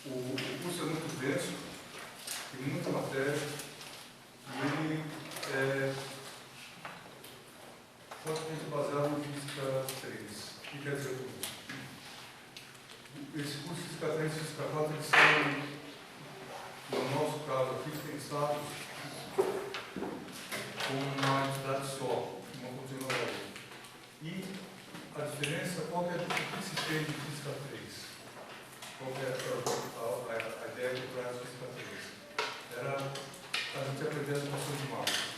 O curso é muito denso, tem muita matéria, e ele é fortemente baseado em Física 3. O que quer dizer com isso? Esse curso de Física 3 e Física 4, eles são, no nosso caso aqui, pensados como uma entidade só, uma contínua da outra. E a diferença, qual é o que se fez de Física 3? Qual é a ideia por trás de Física 3? Era a gente aprender as equações de Maxwell.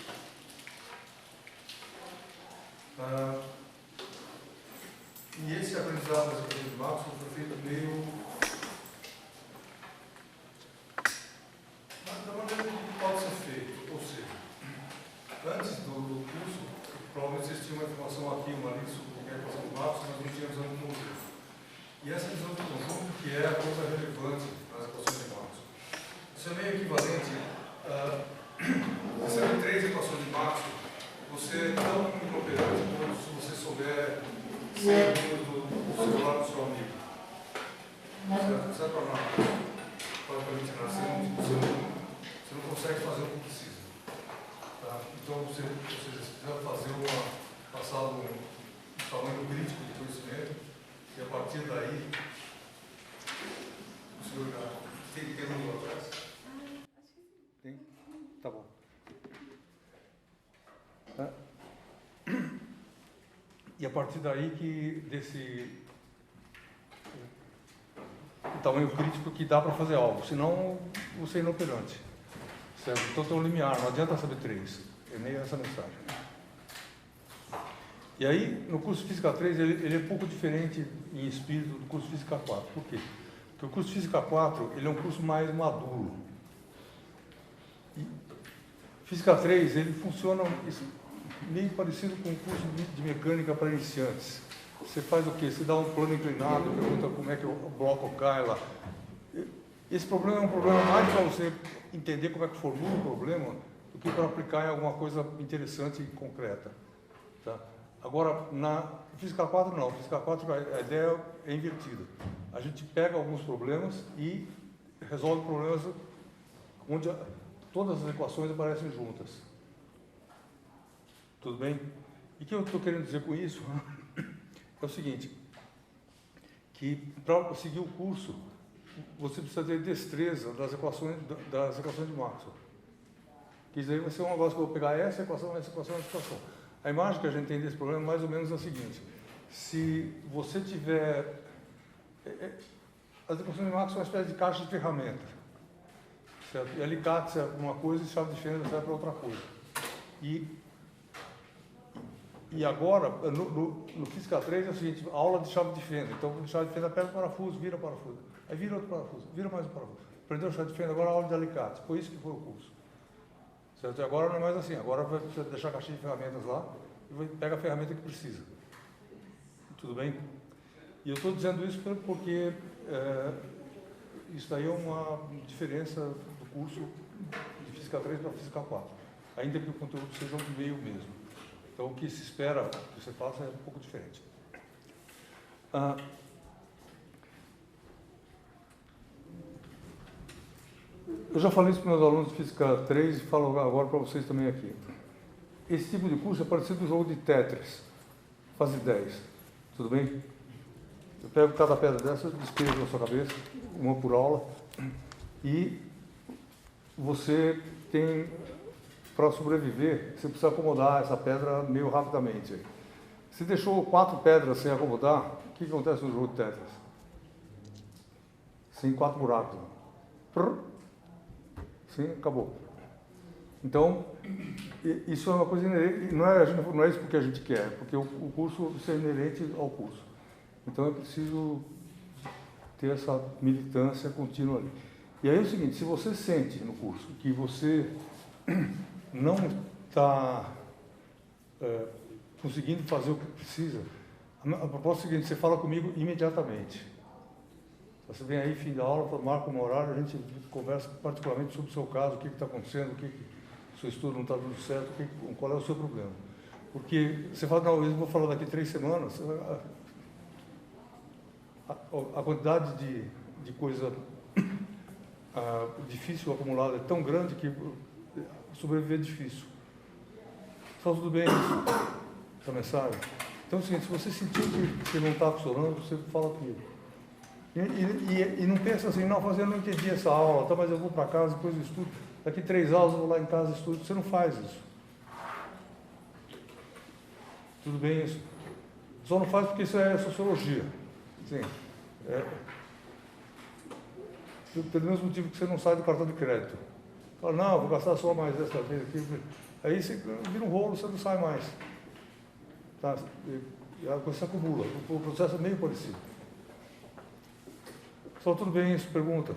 E esse aprendizado das equações de Maxwell foi feito meio da maneira que pode ser feito. Ou seja, antes do curso, provavelmente vocês tinham uma informação aqui, uma ali sobre o que é a equação de Maxwell, mas não tinha visão de conjunto. E essa visão de conjunto que é a coisa relevante nas equações de Maxwell. Isso é meio equivalente a você tem 3 equações de Maxwell, você é tão inoperante quanto se você souber 100 números do celular do seu amigo. Certo para nada. Praticamente nada. Você não consegue fazer o que precisa. Tá? Então, se você precisa passar um tamanho crítico de conhecimento, e a partir daí, o senhor tem número atrás? Acho que sim. Tem? Tá bom. E a partir daí que desse tamanho crítico que dá para fazer algo, senão você é inoperante. Certo? Então tem um limiar, não adianta saber 3. É meio essa mensagem. E aí, no curso de Física 3, ele é um pouco diferente em espírito do curso de Física 4. Por quê? Porque o curso de Física 4 ele é um curso mais maduro. E Física 3, ele funciona meio parecido com o curso de mecânica para iniciantes. Você faz o quê? Você dá um plano inclinado, pergunta como é que o bloco cai lá. Esse problema é um problema mais para você entender como é que formula o problema do que para aplicar em alguma coisa interessante e concreta. Tá? Agora, na Física 4 não. Física 4 a ideia é invertida. A gente pega alguns problemas e resolve problemas onde todas as equações aparecem juntas. Tudo bem? E o que eu estou querendo dizer com isso é o seguinte, que para seguir o curso, você precisa ter destreza das equações de Maxwell. Que isso aí vai ser um negócio que eu vou pegar essa equação, essa equação, essa equação. A imagem que a gente tem desse problema mais ou menos é a seguinte: se você tiver... As equações de Maxwell são uma espécie de caixa de ferramenta. Certo? E alicate serve para uma coisa e chave de fenda serve para outra coisa. E agora, no Física 3 é o seguinte, aula de chave de fenda. Então, chave de fenda aperta o parafuso, vira o parafuso. Aí vira outro parafuso, vira mais um parafuso. Aprendeu a chave de fenda, agora a aula de alicate. Foi isso que foi o curso. Certo? E agora não é mais assim, agora vai deixar a caixinha de ferramentas lá e pega a ferramenta que precisa. Tudo bem? E eu estou dizendo isso porque isso aí é uma diferença do curso de Física 3 para Física 4. Ainda que o conteúdo seja meio mesmo. Então, o que se espera que você faça é um pouco diferente. Eu já falei isso para meus alunos de Física 3 e falo agora para vocês também aqui. Esse tipo de curso é parecido com o jogo de Tetris, fase 10. Tudo bem? Eu pego cada pedra dessa, despejo na sua cabeça, uma por aula, e você tem... Para sobreviver, você precisa acomodar essa pedra meio rapidamente. Se deixou 4 pedras sem acomodar, o que acontece no jogo de Tetris? Sem 4 buracos. Sim, acabou. Então, isso é uma coisa inerente, não é isso porque a gente quer, porque o curso isso é inerente ao curso. Então é preciso ter essa militância contínua ali. E aí é o seguinte, se você sente no curso que você não está conseguindo fazer o que precisa, a proposta é a seguinte, você fala comigo imediatamente. Você vem aí, fim da aula, marca um horário, a gente conversa particularmente sobre o seu caso, o que está acontecendo, o seu estudo não está dando certo, qual é o seu problema. Porque você fala, não, eu vou falar daqui 3 semanas, a quantidade de coisa difícil acumulado é tão grande que sobreviver é difícil. Está tudo bem isso? Essa mensagem? Então é o seguinte, se você sentir que não está funcionando, você fala comigo. E não pensa assim, não, eu não entendi essa aula, tá, mas eu vou para casa, depois eu estudo. Daqui 3 aulas eu vou lá em casa e estudo. Você não faz isso. Tudo bem isso? Só não faz porque isso é sociologia. Sim. Pelo mesmo motivo que você não sai do cartão de crédito. Fala, não, vou gastar só mais essa vez aqui. Aí você vira um rolo, você não sai mais. Tá? E a coisa se acumula. O processo é meio parecido. Só tudo bem isso? Pergunta.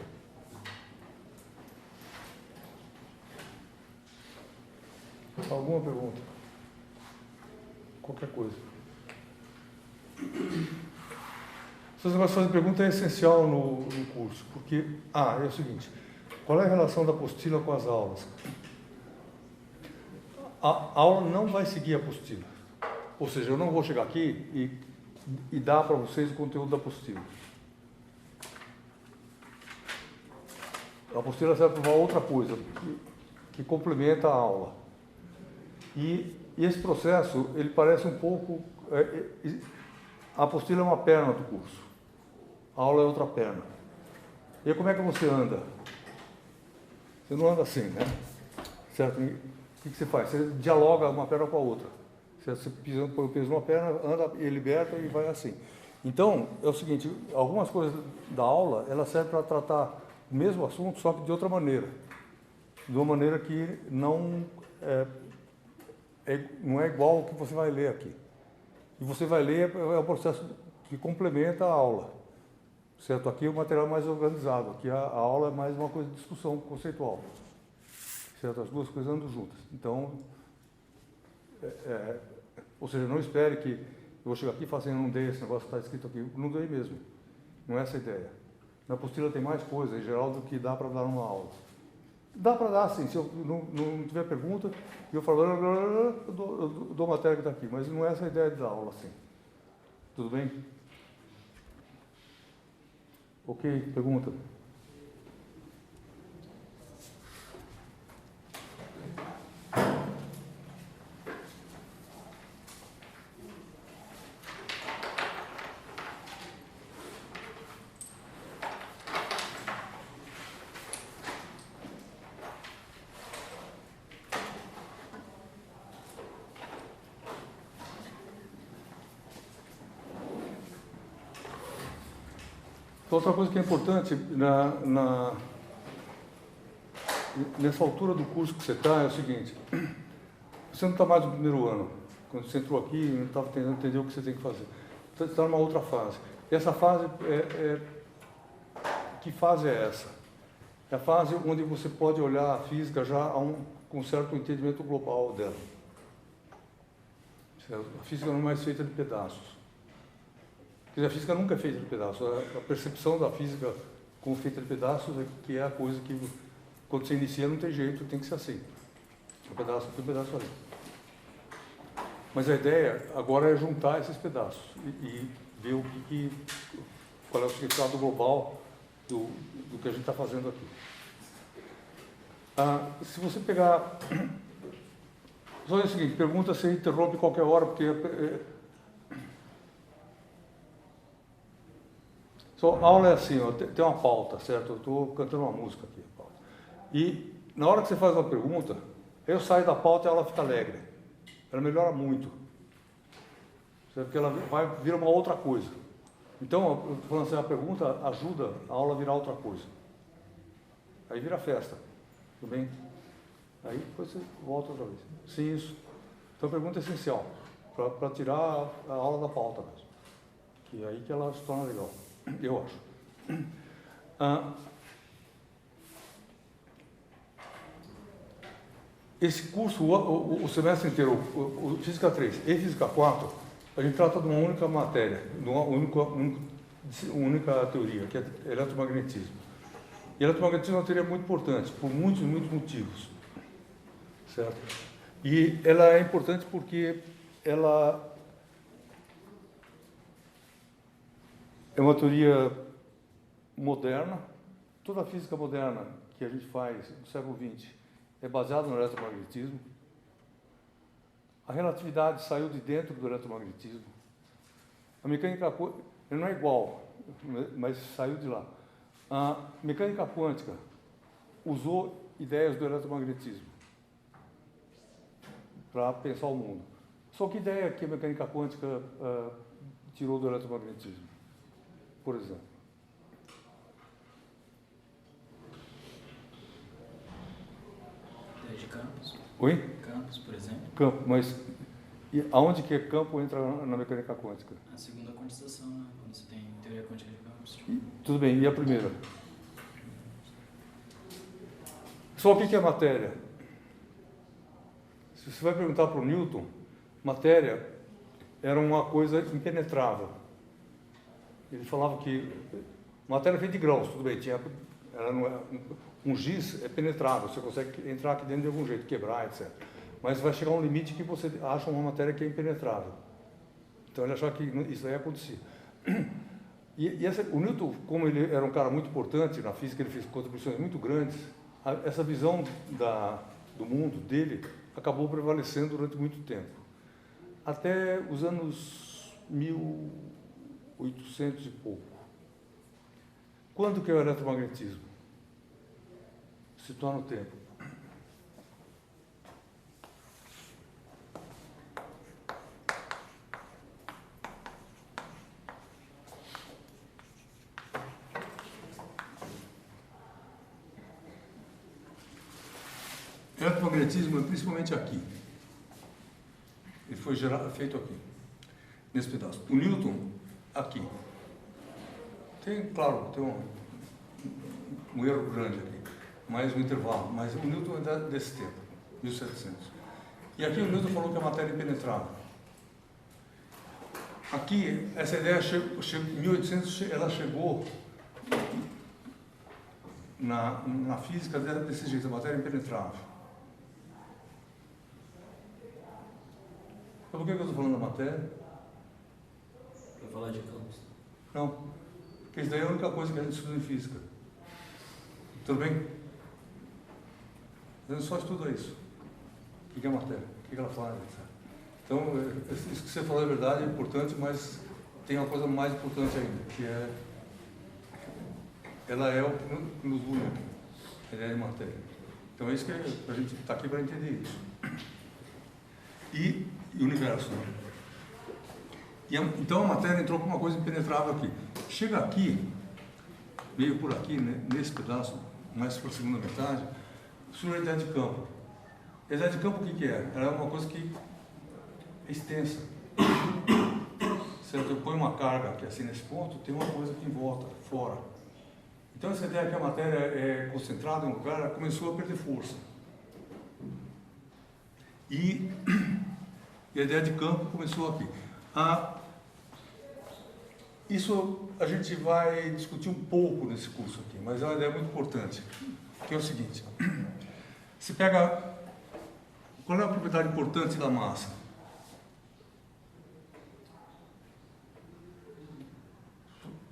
Alguma pergunta? Qualquer coisa. Esse negócio de fazer pergunta é essencial no curso, porque, é o seguinte, qual é a relação da apostila com as aulas? A aula não vai seguir a apostila, ou seja, eu não vou chegar aqui e dar para vocês o conteúdo da apostila. A apostila serve para uma outra coisa, que complementa a aula. E esse processo, ele parece um pouco... a apostila é uma perna do curso. A aula é outra perna. E aí, como é que você anda? Você não anda assim, né? Certo? E o que você faz? Você dialoga uma perna com a outra. Você põe o peso numa perna, anda e liberta e vai assim. Então, é o seguinte, algumas coisas da aula, ela serve para tratar o mesmo assunto, só que de outra maneira. De uma maneira que não é igual ao que você vai ler aqui. E você vai ler, é o processo que complementa a aula. Certo? Aqui é o material mais organizado, aqui a aula é mais uma coisa de discussão conceitual. Certo? As duas coisas andam juntas. Então, ou seja, não espere que eu vou chegar aqui e falar assim, não dei esse negócio que está escrito aqui. Não dei mesmo. Não é essa a ideia. Na apostila tem mais coisa, em geral, do que dá para dar numa aula. Dá para dar, sim. Se eu não tiver pergunta, eu falo, eu dou a matéria que está aqui, mas não é essa a ideia da aula, assim. Tudo bem? Ok, pergunta. Outra coisa que é importante nessa altura do curso que você está é o seguinte, você não está mais no primeiro ano. Quando você entrou aqui, não estava tentando entender o que você tem que fazer. Você está numa outra fase. Essa fase, que fase é essa? É a fase onde você pode olhar a física já com um certo entendimento global dela. A física não é mais feita de pedaços. Quer dizer, a física nunca é feita de pedaços. A percepção da física como feita de pedaços é que é a coisa que, quando você inicia, não tem jeito, tem que ser assim. Um pedaço aqui, um pedaço ali. Mas a ideia agora é juntar esses pedaços e ver qual é o significado global do que a gente está fazendo aqui. Se você pegar... Só é o seguinte, pergunta se interrompe qualquer hora, porque... a aula é assim, ó, tem uma pauta, certo? Eu estou cantando uma música aqui. Pauta. E na hora que você faz uma pergunta, eu saio da pauta e a aula fica alegre. Ela melhora muito. Certo? Porque ela vira uma outra coisa. Então, eu falando assim, a pergunta ajuda a aula a virar outra coisa. Aí vira festa. Tudo bem? Aí depois você volta outra vez. Sim, isso. Então a pergunta é essencial, para tirar a aula da pauta mesmo. Que é aí que ela se torna legal. Eu acho. Esse curso, o semestre inteiro, o Física 3 e Física 4, a gente trata de uma única matéria, de uma única teoria, que é eletromagnetismo. E eletromagnetismo é uma teoria muito importante, por muitos motivos. Certo? E ela é importante porque ela é uma teoria moderna, toda a física moderna que a gente faz no século XX é baseada no eletromagnetismo. A relatividade saiu de dentro do eletromagnetismo. A mecânica quântica não é igual, mas saiu de lá. A mecânica quântica usou ideias do eletromagnetismo para pensar o mundo. Só que ideia que a mecânica quântica tirou do eletromagnetismo, por exemplo? Ideia de campos. Oi? Campos, por exemplo. Campo, mas e aonde que campo entra na mecânica quântica? A segunda quantização, né? Quando você tem teoria quântica de campos. Tudo bem, e a primeira? Só o que é matéria? Se você vai perguntar para o Newton, matéria era uma coisa impenetrável. Ele falava que matéria é feita de grãos, tudo bem, um giz é penetrável, você consegue entrar aqui dentro de algum jeito, quebrar, etc. Mas vai chegar um limite que você acha uma matéria que é impenetrável. Então ele achava que isso aí acontecia. O Newton, como ele era um cara muito importante na física, ele fez contribuições muito grandes, essa visão do mundo dele acabou prevalecendo durante muito tempo. Até os anos 1800 e pouco. Quando que é o eletromagnetismo? Situar no tempo. O eletromagnetismo é principalmente aqui. Ele foi feito aqui, nesse pedaço. O Newton, aqui. Claro, tem um erro grande aqui, mais um intervalo, mas o Newton é desse tempo, 1700. E aqui o Newton falou que a matéria é impenetrável. Aqui, essa ideia em 1800, ela chegou na física desse jeito, a matéria é impenetrável. Por que eu estou falando da matéria? Para falar de campos. Não, porque isso daí é a única coisa que a gente estuda em física. Tudo bem? A gente só estuda isso. O que é a matéria? O que ela faz? Etc. Então, isso que você falou é verdade, é importante, mas tem uma coisa mais importante ainda, que ela é o que nos une, a ideia de matéria. Então, é isso que a gente está aqui para entender isso. E o universo. Né? Então a matéria entrou com uma coisa impenetrável aqui. Chega aqui, meio por aqui, né, nesse pedaço, mais para a segunda metade, surge a ideia de campo. A ideia de campo o que é? Ela é uma coisa que é extensa. Certo? Eu ponho uma carga aqui assim nesse ponto, tem uma coisa aqui em volta, fora. Então essa ideia que a matéria é concentrada em um lugar, ela começou a perder força. E a ideia de campo começou aqui. Isso a gente vai discutir um pouco nesse curso aqui, mas é uma ideia muito importante, que é o seguinte. Você pega... Qual é a propriedade importante da massa?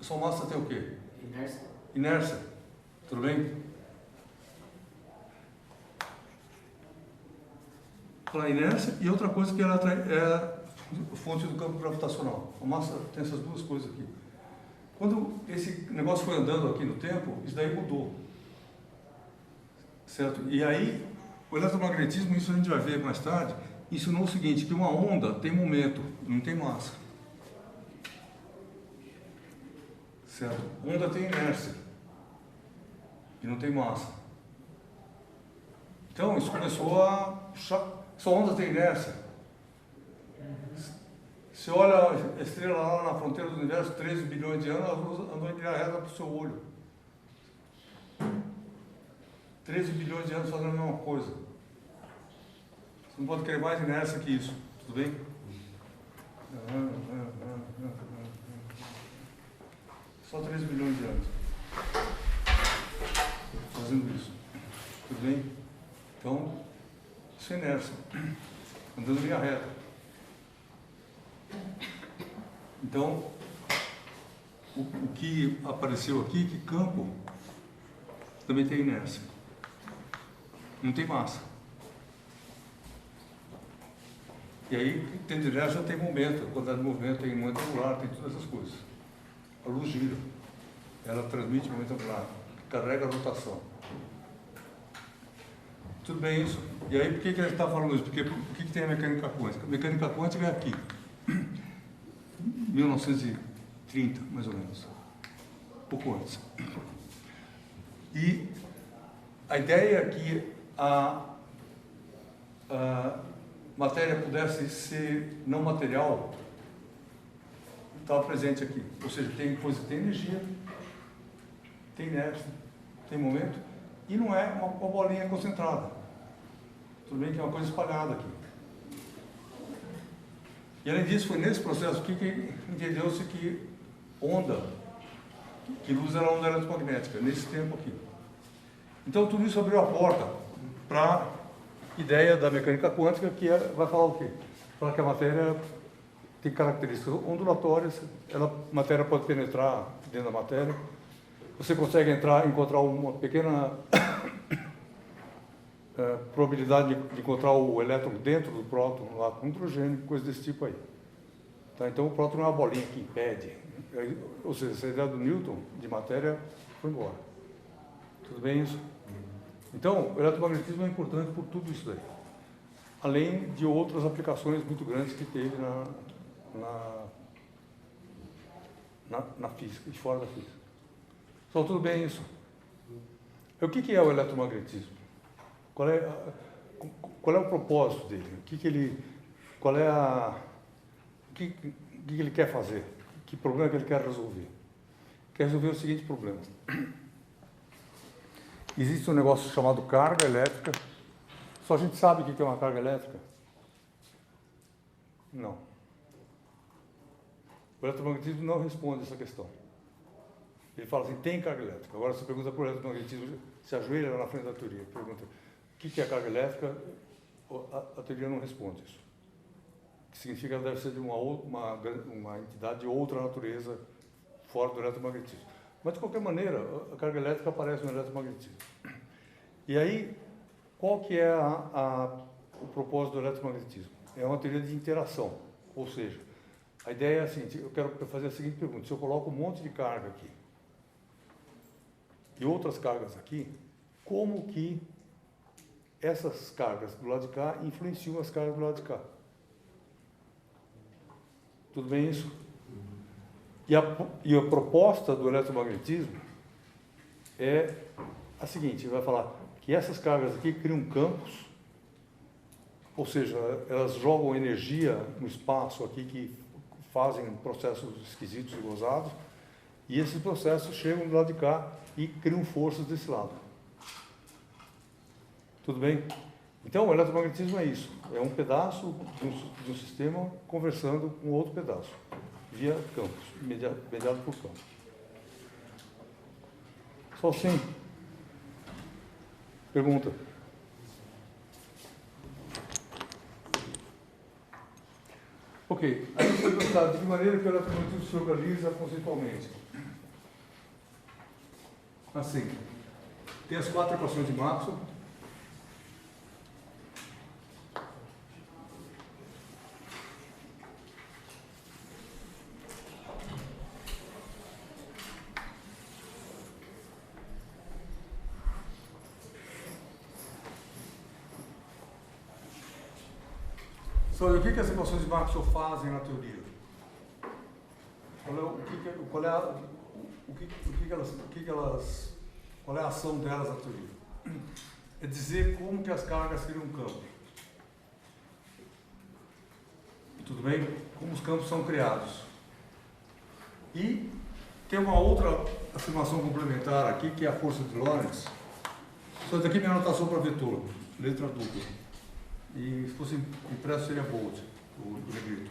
Sua massa tem o quê? Inércia. Inércia. Tudo bem? Falar inércia e outra coisa que ela é a fonte do campo gravitacional. A massa tem essas duas coisas aqui. Quando esse negócio foi andando aqui no tempo, isso daí mudou. Certo? E aí, o eletromagnetismo, isso a gente vai ver mais tarde, ensinou o seguinte, que uma onda tem momento, não tem massa. Certo? Onda tem inércia e não tem massa. Então, isso começou a... Só onda tem inércia. Você olha a estrela lá na fronteira do universo, 13 bilhões de anos, a luz andou em linha reta para o seu olho. 13 bilhões de anos fazendo a mesma coisa. Você não pode querer mais inércia que isso. Tudo bem? Só 13 bilhões de anos fazendo isso. Tudo bem? Então, isso é inércia. Andando em linha reta. Então, o que apareceu aqui, que campo, também tem inércia. Não tem massa. E aí, tem inércia, tem momento, a quantidade de movimento, tem momento angular, tem todas essas coisas. A luz gira, ela transmite momento angular, carrega a rotação. Tudo bem isso? E aí, por que a gente está falando isso? Porque o que tem a mecânica quântica? A mecânica quântica é aqui, 1930, mais ou menos, pouco antes. E a ideia é que a matéria pudesse ser não material, estava presente aqui. Ou seja, tem coisa que tem energia, tem inércia, tem momento, e não é uma bolinha concentrada. Tudo bem que é uma coisa espalhada aqui. E além disso, foi nesse processo que entendeu-se que onda, que luz era onda eletromagnética, nesse tempo aqui. Então tudo isso abriu a porta para a ideia da mecânica quântica, que vai falar o quê? Falar que a matéria tem características ondulatórias, a matéria pode penetrar dentro da matéria, você consegue encontrar uma pequena probabilidade de encontrar o elétron dentro do próton, no átomo hidrogênio, coisa desse tipo aí. Tá? Então o próton não é uma bolinha que impede. Ou seja, essa ideia do Newton de matéria foi embora. Tudo bem isso? Então, o eletromagnetismo é importante por tudo isso daí. Além de outras aplicações muito grandes que teve na física e fora da física. Só tudo bem isso? O que é o eletromagnetismo? Qual é o propósito dele? O que ele quer fazer? Que problema que ele quer resolver? Quer resolver o seguinte problema. Existe um negócio chamado carga elétrica. Só a gente sabe o que é uma carga elétrica? Não. O eletromagnetismo não responde essa questão. Ele fala assim, tem carga elétrica. Agora você pergunta para o eletromagnetismo, se ajoelha lá na frente da teoria, pergunta, o que é carga elétrica? A teoria não responde isso. Que significa que ela deve ser de uma entidade de outra natureza, fora do eletromagnetismo. Mas, de qualquer maneira, a carga elétrica aparece no eletromagnetismo. E aí, qual que é o propósito do eletromagnetismo? É uma teoria de interação. Ou seja, a ideia é a seguinte, eu quero fazer a seguinte pergunta, se eu coloco um monte de carga aqui, e outras cargas aqui, como que essas cargas do lado de cá influenciam as cargas do lado de cá? Tudo bem isso? E a proposta do eletromagnetismo é a seguinte, ele vai falar que essas cargas aqui criam campos, ou seja, elas jogam energia no espaço aqui que fazem processos esquisitos e gozados, e esses processos chegam do lado de cá e criam forças desse lado. Tudo bem? Então, o eletromagnetismo é isso. É um pedaço de um sistema conversando com outro pedaço, via campos, mediado por campos. Só assim. Pergunta. Ok. Aí você vai perguntar de que maneira que o eletromagnetismo se organiza conceitualmente. Assim, tem as 4 equações de Maxwell. Sobre o que as equações de Maxwell fazem na teoria? Qual é a ação delas na teoria? É dizer como que as cargas criam um campo. Tudo bem? Como os campos são criados. E tem uma outra afirmação complementar aqui, que é a força de Lorentz. Só daqui minha anotação para vetor, letra dupla. E se fosse impresso seria bold, o negrito.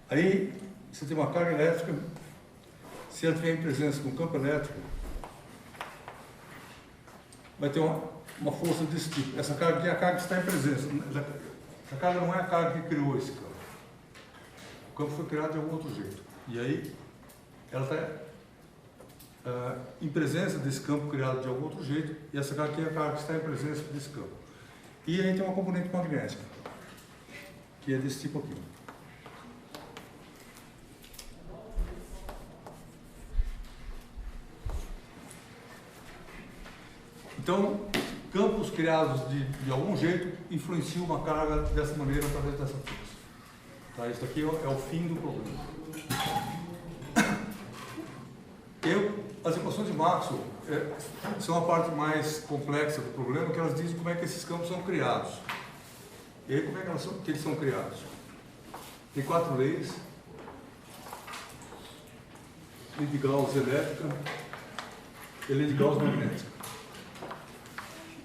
Aí você tem uma carga elétrica, se ela tiver em presença com um campo elétrico, vai ter uma força desse tipo. Essa carga aqui é a carga que está em presença. Essa carga não é a carga que criou esse campo. O campo foi criado de algum outro jeito. E aí ela está em presença desse campo criado de algum outro jeito, e essa carga aqui é a carga que está em presença desse campo. E aí tem uma componente magnética, que é desse tipo aqui. Então, campos criados de algum jeito influenciam uma carga dessa maneira através dessa força. Tá? Isso aqui é o fim do problema. As equações de Maxwell são a parte mais complexa do problema, que elas dizem como é que esses campos são criados. E aí, como é que eles são criados? Tem 4 leis. Lei de Gauss elétrica e lei de Gauss magnética.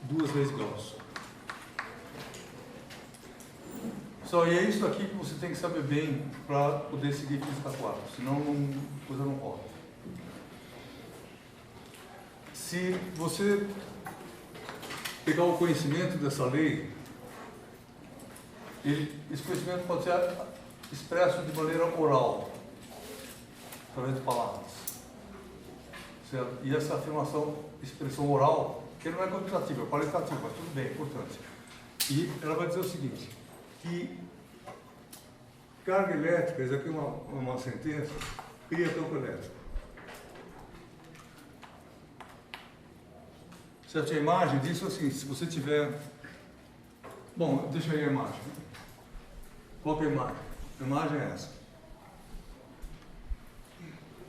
2 leis de Gauss. Só e é isso aqui que você tem que saber bem para poder seguir física 4, senão a coisa não rola. Se você pegar o conhecimento dessa lei, esse conhecimento pode ser expresso de maneira oral, através de palavras. Certo? E essa expressão oral, que não é quantitativa, é qualitativa, mas tudo bem, é importante. E ela vai dizer o seguinte, que carga elétrica, isso aqui é uma sentença, cria campo elétrico. Certo? A imagem disso é assim, se você tiver... Bom, deixa aí a imagem. Qual que é a imagem? A imagem é essa.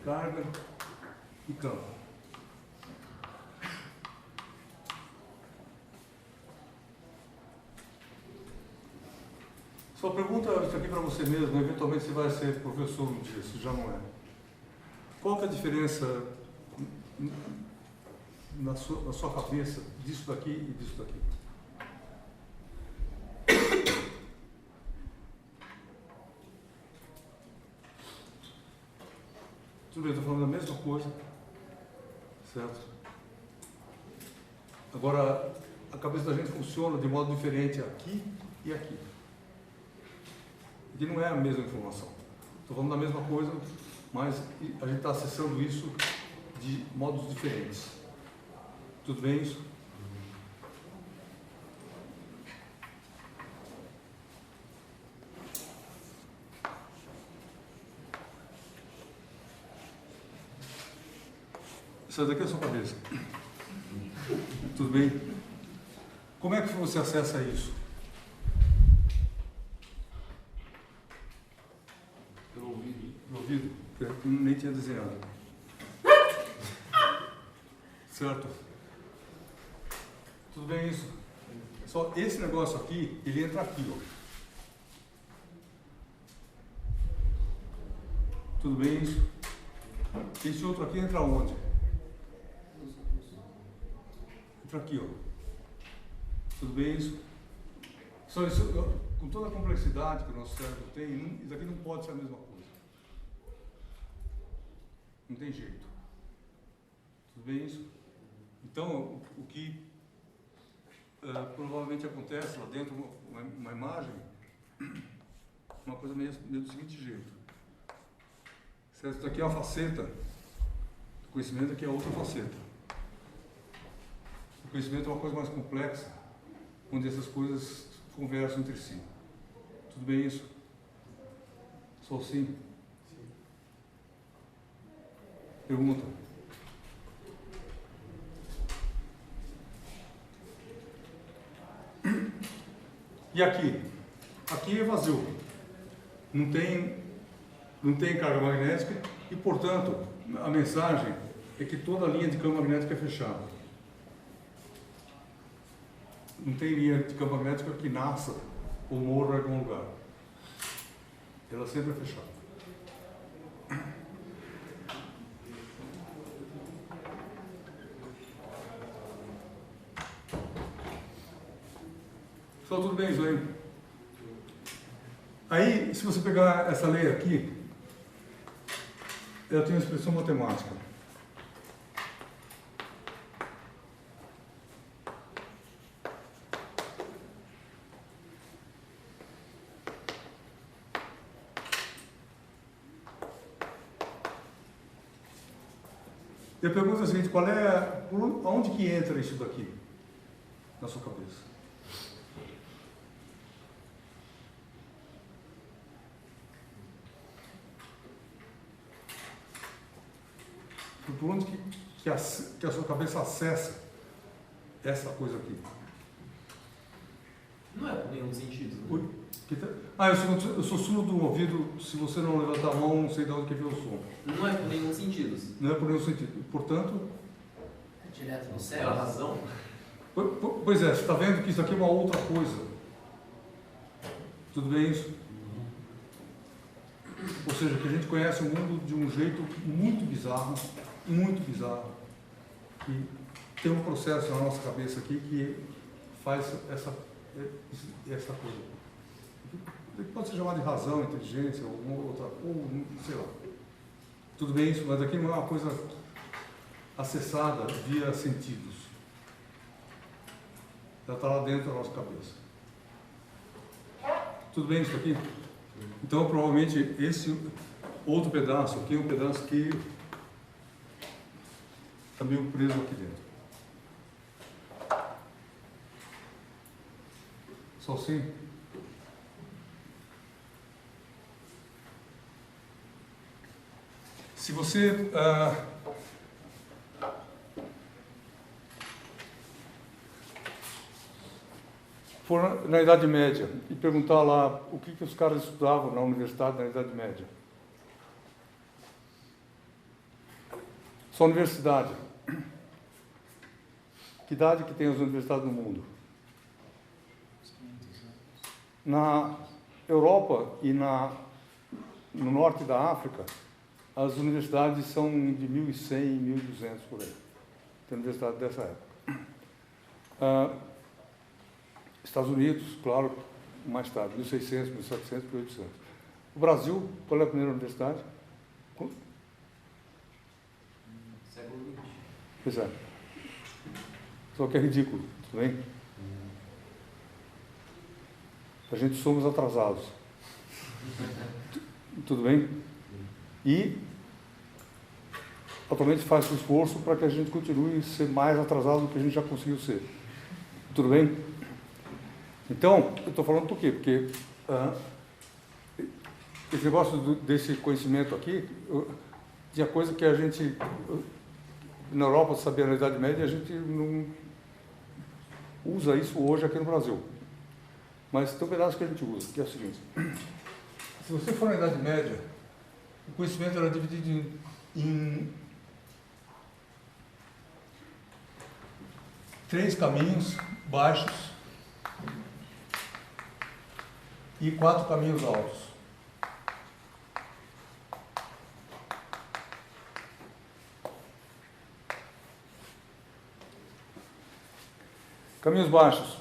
Carga e campo. Só pergunta isso aqui para você mesmo, eventualmente você vai ser professor um dia, se já não é. Qual que é a diferença na sua cabeça disso daqui e disso daqui? Tudo bem, estou falando a mesma coisa, certo? Agora, a cabeça da gente funciona de modo diferente aqui e aqui. Aqui não é a mesma informação. Estou falando da mesma coisa, mas a gente está acessando isso de modos diferentes. Tudo bem isso? Isso daqui é a sua cabeça. Tudo bem? Como é que você acessa isso? Pelo ouvido. Pelo ouvido? Eu nem tinha desenhado. Certo? Tudo bem isso? Só esse negócio aqui, ele entra aqui, ó. Tudo bem isso? Esse outro aqui entra onde? Entra aqui, ó. Tudo bem isso? Só isso, com toda a complexidade que o nosso cérebro tem, isso aqui não pode ser a mesma coisa. Não tem jeito. Tudo bem isso? Então, o que provavelmente acontece lá dentro, uma imagem, uma coisa meio do seguinte jeito. Certo? Isso aqui é uma faceta do conhecimento, aqui é outra faceta. O conhecimento é uma coisa mais complexa, onde essas coisas conversam entre si. Tudo bem isso? Só sim? Sim. Pergunta? E aqui? Aqui é vazio. Não tem carga magnética e, portanto, a mensagem é que toda a linha de campo magnético é fechada. Não tem linha de campo magnético que nasça ou morra em algum lugar. Ela sempre é fechada. Só tudo bem, Zoe? Aí, se você pegar essa lei aqui, ela tem uma expressão matemática. E a pergunta é a seguinte, aonde que entra isso daqui na sua cabeça? Por onde que a sua cabeça acessa essa coisa aqui? Não é por nenhum sentido, né? Eu sou surdo do ouvido, se você não levantar a mão, não sei de onde que veio o som. Não é por nenhum sentido. Não é por nenhum sentido. Portanto... É direto no Pela cérebro. razão. Pois é, você está vendo que isso aqui é uma outra coisa. Tudo bem isso? Ou seja, que a gente conhece o mundo de um jeito muito bizarro, e tem um processo na nossa cabeça aqui que faz essa coisa. Pode ser chamado de razão, inteligência, ou outra, ou sei lá. Tudo bem isso, mas aqui não é uma coisa acessada via sentidos. Ela está lá dentro da nossa cabeça. Tudo bem isso aqui? Então, provavelmente, esse outro pedaço aqui é um pedaço que está meio preso aqui dentro. Só assim? Se você for na Idade Média e perguntar lá o que os caras estudavam na universidade na Idade Média. Só universidade. Que idade que tem as universidades no mundo? Uns 500 anos. Na Europa e no norte da África, as universidades são de 1100 e 1200 por aí. Tem universidade dessa época. Estados Unidos, claro, mais tarde, 1600, 1700, 1800. O Brasil, qual é a primeira universidade? Século XX. Pois é. Só que é ridículo, tudo bem? A gente somos atrasados. Tudo bem? E atualmente faz um esforço para que a gente continue a ser mais atrasado do que a gente já conseguiu ser. Tudo bem? Então, eu estou falando por quê? Porque esse negócio desse conhecimento aqui, tinha coisa que a gente, na Europa, sabia na Idade Média, a gente não usa isso hoje aqui no Brasil. Mas tem um pedaço que a gente usa, que é o seguinte. Se você for na Idade Média, o conhecimento era dividido em 3 caminhos baixos e 4 caminhos altos. Caminhos baixos,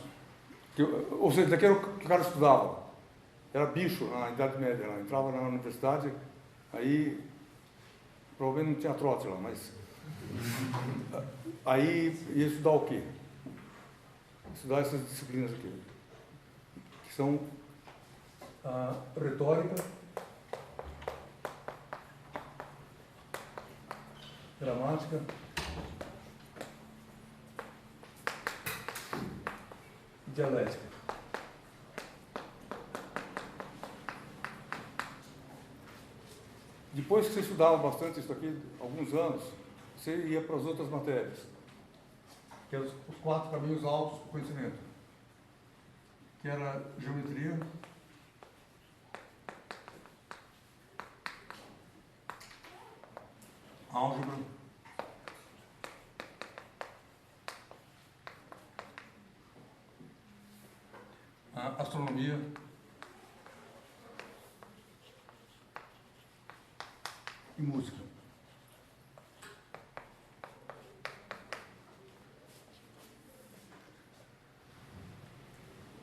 ou seja, daqui era o que o cara estudava. Era bicho na Idade Média, ela entrava na universidade, aí provavelmente não tinha trote lá, mas aí ia estudar o quê? Estudar essas disciplinas aqui, que são a retórica, gramática, e dialética. Depois que você estudava bastante isso aqui, alguns anos, você ia para as outras matérias, que eram os 4 caminhos altos do conhecimento, que era geometria, álgebra, astronomia e música.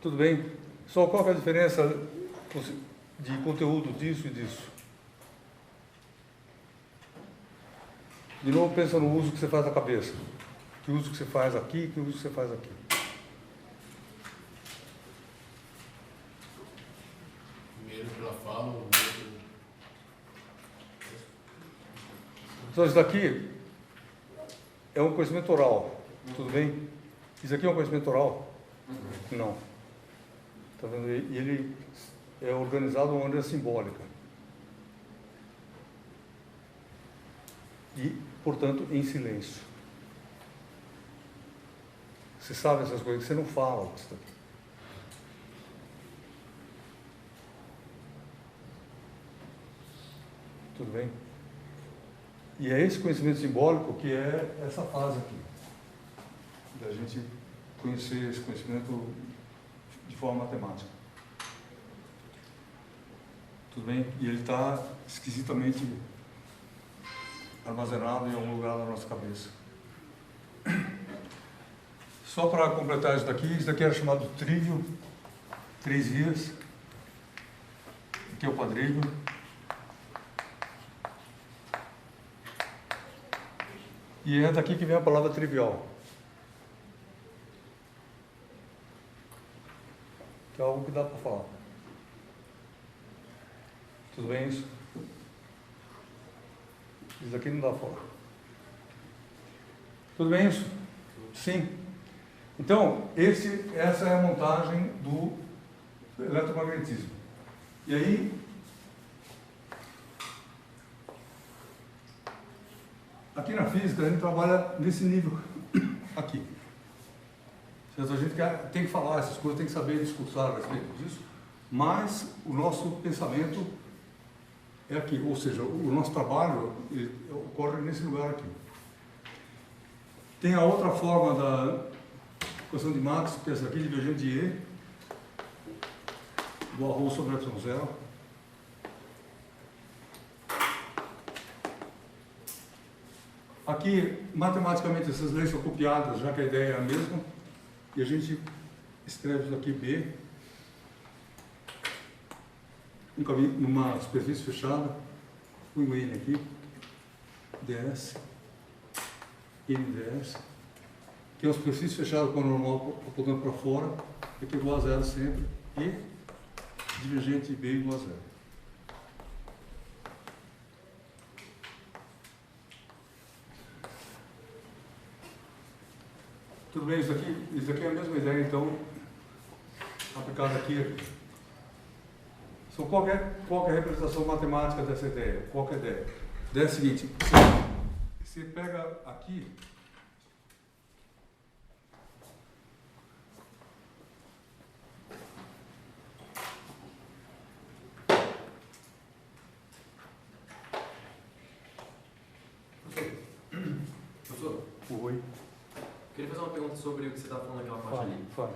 Tudo bem? Só qual que é a diferença de conteúdo disso e disso? De novo, pensa no uso que você faz da cabeça. Que uso que você faz aqui, que uso que você faz aqui. Primeiro pela fala, o outro. Então, isso daqui é um conhecimento oral, tudo bem? Isso aqui é um conhecimento oral? Não. Tá vendo? E ele é organizado de uma maneira simbólica. E, portanto, em silêncio. Você sabe essas coisas que você não fala. Tudo bem? E é esse conhecimento simbólico que é essa fase aqui. Da gente conhecer esse conhecimento de forma matemática. Tudo bem? E ele está esquisitamente armazenado em algum lugar da nossa cabeça. Só para completar isso daqui era chamado trívio, 3 vias. Aqui é o quadrívio. E é daqui que vem a palavra trivial. Que é algo que dá para falar. Tudo bem isso? Isso daqui não dá para falar. Tudo bem isso? Sim. Então, essa é a montagem do eletromagnetismo. E aí, aqui na física, a gente trabalha nesse nível aqui. A gente tem que falar essas coisas, tem que saber discursar a respeito disso, mas o nosso pensamento é aqui, ou seja, o nosso trabalho ocorre nesse lugar aqui. Tem a outra forma da equação de Maxwell, que é essa aqui, divergente de E, do arroz sobre epsilon zero. Aqui, matematicamente, essas leis são copiadas, já que a ideia é a mesma, e a gente escreve isso aqui B, numa superfície fechada, põe o N aqui, ds, NDS, que é uma superfície fechada com o normal apontando para fora, aqui é igual a zero sempre, e divergente B igual a zero. Tudo bem, isso aqui é a mesma ideia, então, aplicada aqui. Então, qual é a representação matemática dessa ideia? Qual é a ideia? A ideia é a seguinte, você pega aqui, Professor, oi, queria fazer uma pergunta sobre o que você estava falando naquela parte ali. fala.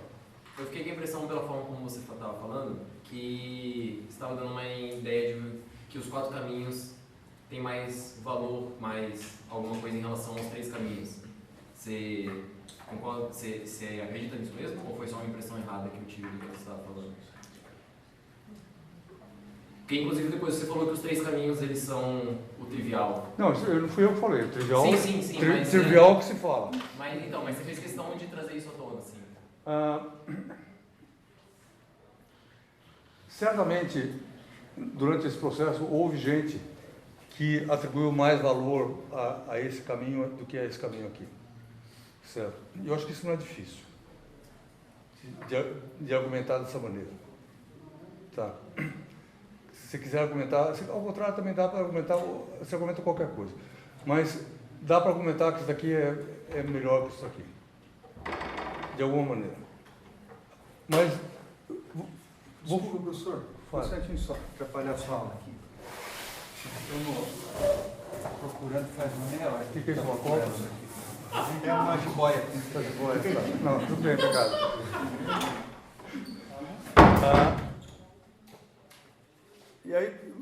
Eu fiquei com a impressão, pela forma como você estava falando, que você estava dando uma ideia de que os 4 caminhos têm mais valor, mais alguma coisa em relação aos 3 caminhos. Você concorda? Você acredita nisso mesmo? Ou foi só uma impressão errada que eu tive do que você estava falando? Porque, inclusive, depois você falou que os 3 caminhos, eles são o trivial. Não, não fui eu que falei, trivial, Sim, mas, trivial que se fala. Mas você fez questão de trazer isso à tona, assim. Certamente, durante esse processo, houve gente que atribuiu mais valor a esse caminho do que a esse caminho aqui. Certo? E eu acho que isso não é difícil de argumentar dessa maneira. Tá? Se você quiser argumentar, ao contrário, também dá para argumentar, você argumenta qualquer coisa. Mas dá para argumentar que isso daqui é melhor que isso aqui. De alguma maneira. Mas... Desculpa, professor, um instantinho só, atrapalhar a sua aula aqui. Estou procurando faz meia hora. O que é isso, uma copa? É uma jiboia. Não, tudo bem, obrigado. E aí,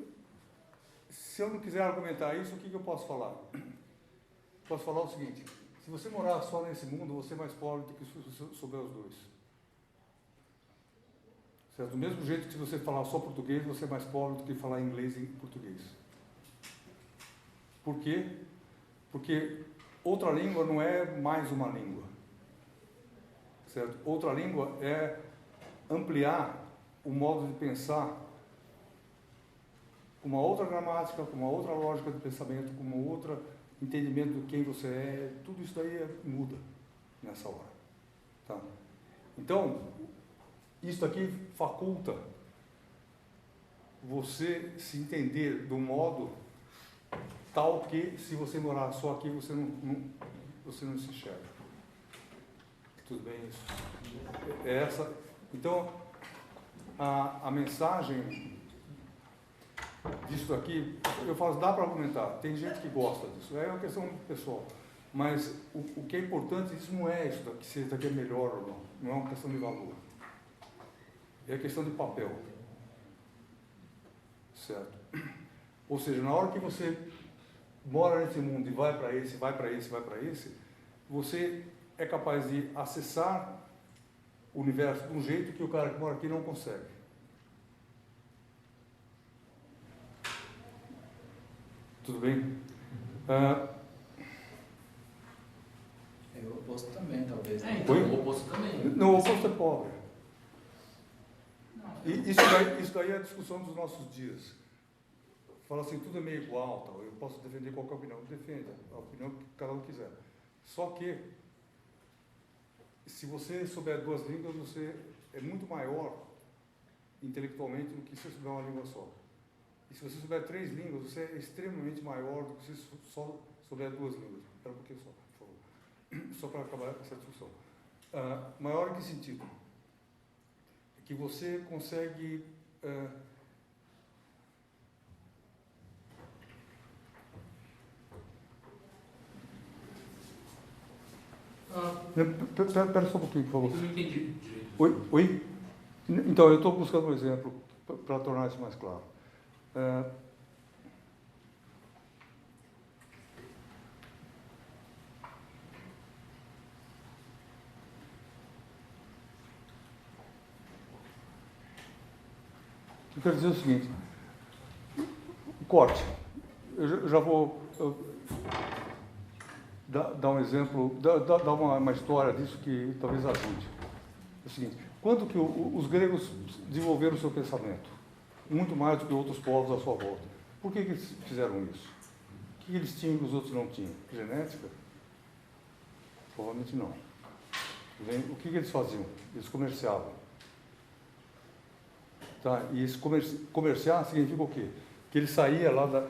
se eu não quiser argumentar isso, o que eu posso falar? Posso falar o seguinte: se você morar só nesse mundo, você é mais pobre do que se você souber os dois. Certo? Do mesmo jeito que se você falar só português, você é mais pobre do que falar inglês e português. Por quê? Porque outra língua não é mais uma língua. Certo? Outra língua é ampliar o modo de pensar com uma outra gramática, com uma outra lógica de pensamento, com uma outra entendimento de quem você é, tudo isso daí muda nessa hora. Tá? Então, isso aqui faculta você se entender do modo tal que, se você morar só aqui, você não se enxerga. Tudo bem isso? É essa. Então, a mensagem disso aqui, eu falo, dá para argumentar. Tem gente que gosta disso. É uma questão pessoal. Mas o que é importante, isso não é isso daqui, se isso daqui é melhor ou não. Não é uma questão de valor. É questão de papel. Certo? Ou seja, na hora que você mora nesse mundo e vai para esse, vai para esse, vai para esse, você é capaz de acessar o universo de um jeito que o cara que mora aqui não consegue. Tudo bem? É o oposto também, talvez. É, então, Oi? o oposto também. Não, o oposto é pobre. E isso daí é a discussão dos nossos dias. Fala assim, tudo é meio igual, tal. Eu posso defender qualquer opinião, defenda a opinião que cada um quiser. Só que, se você souber duas línguas, você é muito maior intelectualmente do que se você souber uma língua só. E se você souber 3 línguas, você é extremamente maior do que se só souber 2 línguas. Espera um pouquinho só, por favor. Só para acabar essa discussão. Maior em que sentido? É que você consegue... Espera só um pouquinho, por favor. Eu não entendi direito. Oi? Então, eu estou buscando um exemplo para tornar isso mais claro. Eu quero dizer o seguinte, o corte, eu já vou dar um exemplo, dar uma história disso que talvez ajude. É o seguinte, quando que os gregos desenvolveram o seu pensamento? Muito mais do que outros povos à sua volta. Por que eles fizeram isso? O que eles tinham que os outros não tinham? Genética? Provavelmente não. O que eles faziam? Eles comerciavam. Tá? E esse comerciar significa o quê? Que ele saía lá da...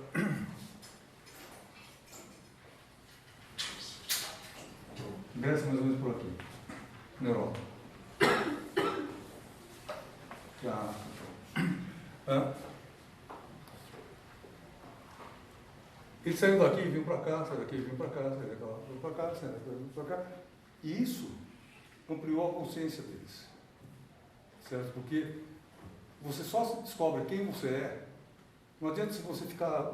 Grécia mais ou menos por aqui, na Europa. Ele saiu daqui, viu para cá, saiu daqui, viu para cá, saiu daqui, viu para cá, saiu daqui, viu para cá. E isso ampliou a consciência deles. Certo? Porque você só descobre quem você é. Não adianta se você ficar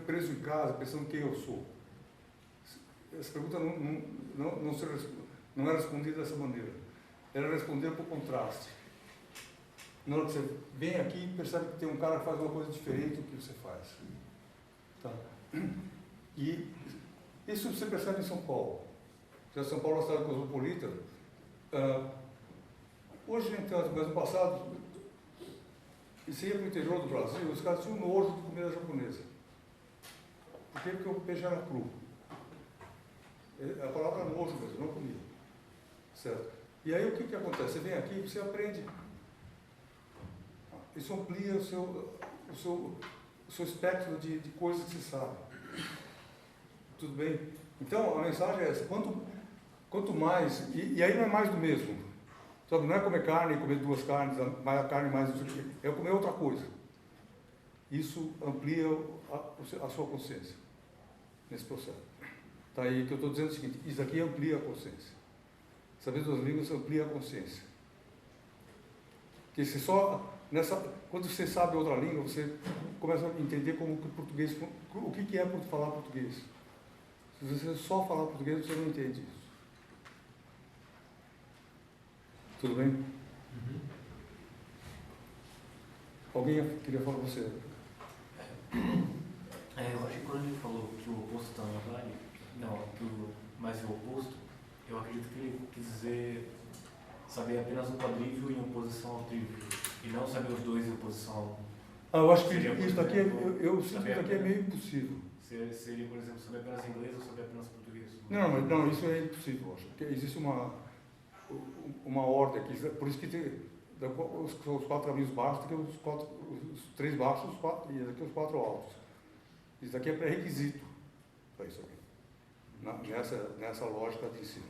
preso em casa pensando quem eu sou. Essa pergunta não era respondida dessa maneira. Era respondida por contraste. Na hora que você vem aqui e percebe que tem um cara que faz uma coisa diferente do que você faz. Tá? E isso você percebe em São Paulo. São Paulo é uma cidade cosmopolita. Hoje, mas no passado, você ia para o interior do Brasil, os caras tinham nojo de comida japonesa. Por quê? Porque o peixe era cru. A palavra é nojo mesmo, não comida. Certo? E aí o que acontece? Você vem aqui e você aprende. Isso amplia o seu espectro de coisas que você sabe. Tudo bem? Então, a mensagem é essa. Quanto mais... E aí não é mais do mesmo. Sabe? Não é comer carne e comer 2 carnes, mais a carne mais... É comer outra coisa. Isso amplia a sua consciência nesse processo. Tá aí que eu estou dizendo o seguinte, isso aqui amplia a consciência. Saber 2 línguas amplia a consciência. Porque se só... quando você sabe outra língua, você começa a entender como que o português... O que é falar português. Se você só falar português, você não entende isso. Tudo bem? Uhum. Alguém queria falar com você? Eu acho que quando ele falou que o oposto está na vale, não, que o mais é o oposto, eu acredito que ele quis dizer saber apenas o quadrívio em oposição ao trívio, e não saber os dois em oposição Eu acho que Seria, por isso daqui, exemplo, eu sinto que isso daqui é meio impossível. Seria, por exemplo, saber apenas inglês ou saber apenas português? Não, isso é impossível, eu acho. Porque existe uma ordem aqui, por isso que os 4 caminhos baixos, tem os 3 baixos e aqui os 4 altos. Isso daqui é pré-requisito para isso aqui, nessa lógica de ensino.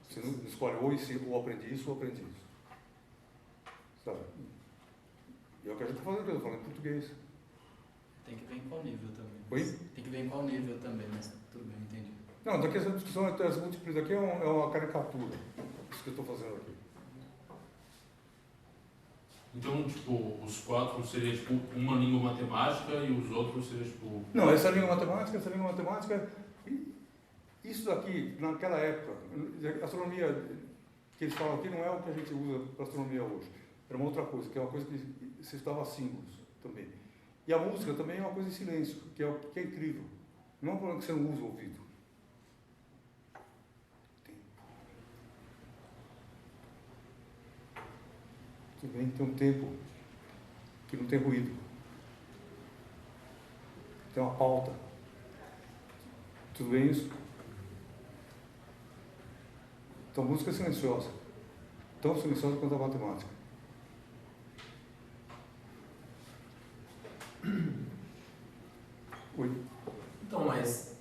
Você não escolhe ou aprendi isso ou aprendi isso. Sabe? E é o que a gente está fazendo, eu estou falando em português. Tem que ver em qual nível também. Oi? Tem que ver em qual nível também, mas tudo bem, entendi. Não, daqui essa discussão, essa multiplicação aqui é uma caricatura. Isso que eu estou fazendo aqui. Então, tipo, os 4 seria tipo uma língua matemática e os outros seria tipo. Não, essa língua matemática, isso daqui, naquela época, a astronomia que eles falam aqui não é o que a gente usa para astronomia hoje. Era uma outra coisa, que é uma coisa que se estudava símbolos também. E a música também é uma coisa em silêncio, que é incrível. Não é um problema que você não usa o ouvido. Tudo bem, tem um tempo que não tem ruído. Tem uma pauta. Tudo bem isso? Então, música é silenciosa. Tão silenciosa quanto a matemática. Oi? Então, mas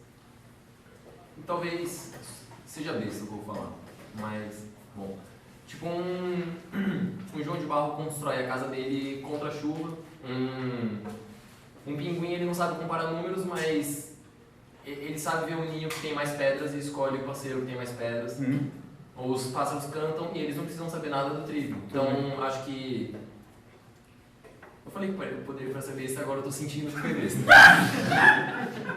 talvez seja besta o que eu vou falar, mas bom, tipo um João de Barro constrói a casa dele contra a chuva, um pinguim ele não sabe comparar números, mas ele sabe ver o ninho que tem mais pedras e escolhe o parceiro que tem mais pedras. Os pássaros cantam e eles não precisam saber nada do trigo. Então, acho que eu falei que eu poderia para ser besta, agora eu tô sentindo que foi besta.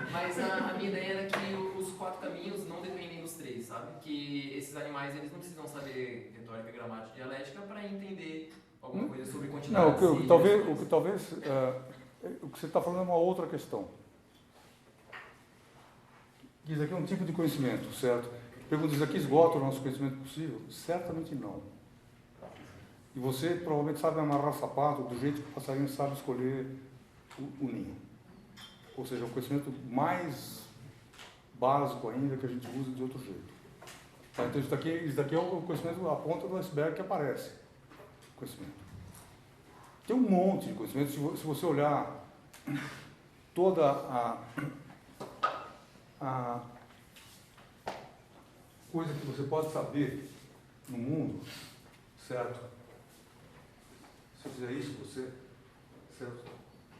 Mas a minha ideia era que os 4 caminhos não dependem dos 3, sabe? Que esses animais eles não precisam saber retórica, gramática, dialética para entender alguma coisa sobre Não, quantidades. o que talvez o que você está falando é uma outra questão. Isso aqui é um tipo de conhecimento, certo? Pergunta, isso aqui esgota o nosso conhecimento possível? Certamente não. E você provavelmente sabe amarrar sapato do jeito que o passarinho sabe escolher o ninho. Ou seja, um conhecimento mais básico ainda que a gente usa de outro jeito. Tá, então isso daqui é o conhecimento, a ponta do iceberg que aparece. Conhecimento. Tem um monte de conhecimento. Se você olhar toda a coisa que você pode saber no mundo, certo? Se eu fizer isso, você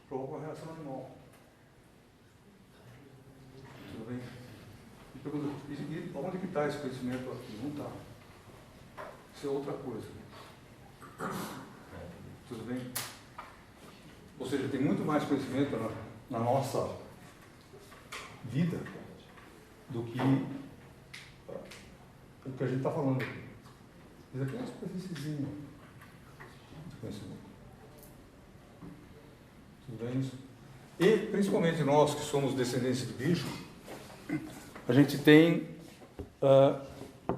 provoca uma reação animal. Tudo bem? E pergunta, onde que está esse conhecimento aqui? Não está. Isso é outra coisa. Tudo bem? Ou seja, tem muito mais conhecimento na nossa vida do que o que a gente está falando aqui. Isso aqui é uma superfíciezinha de conhecimento. Tudo bem isso? E, principalmente nós que somos descendentes de bicho, a gente tem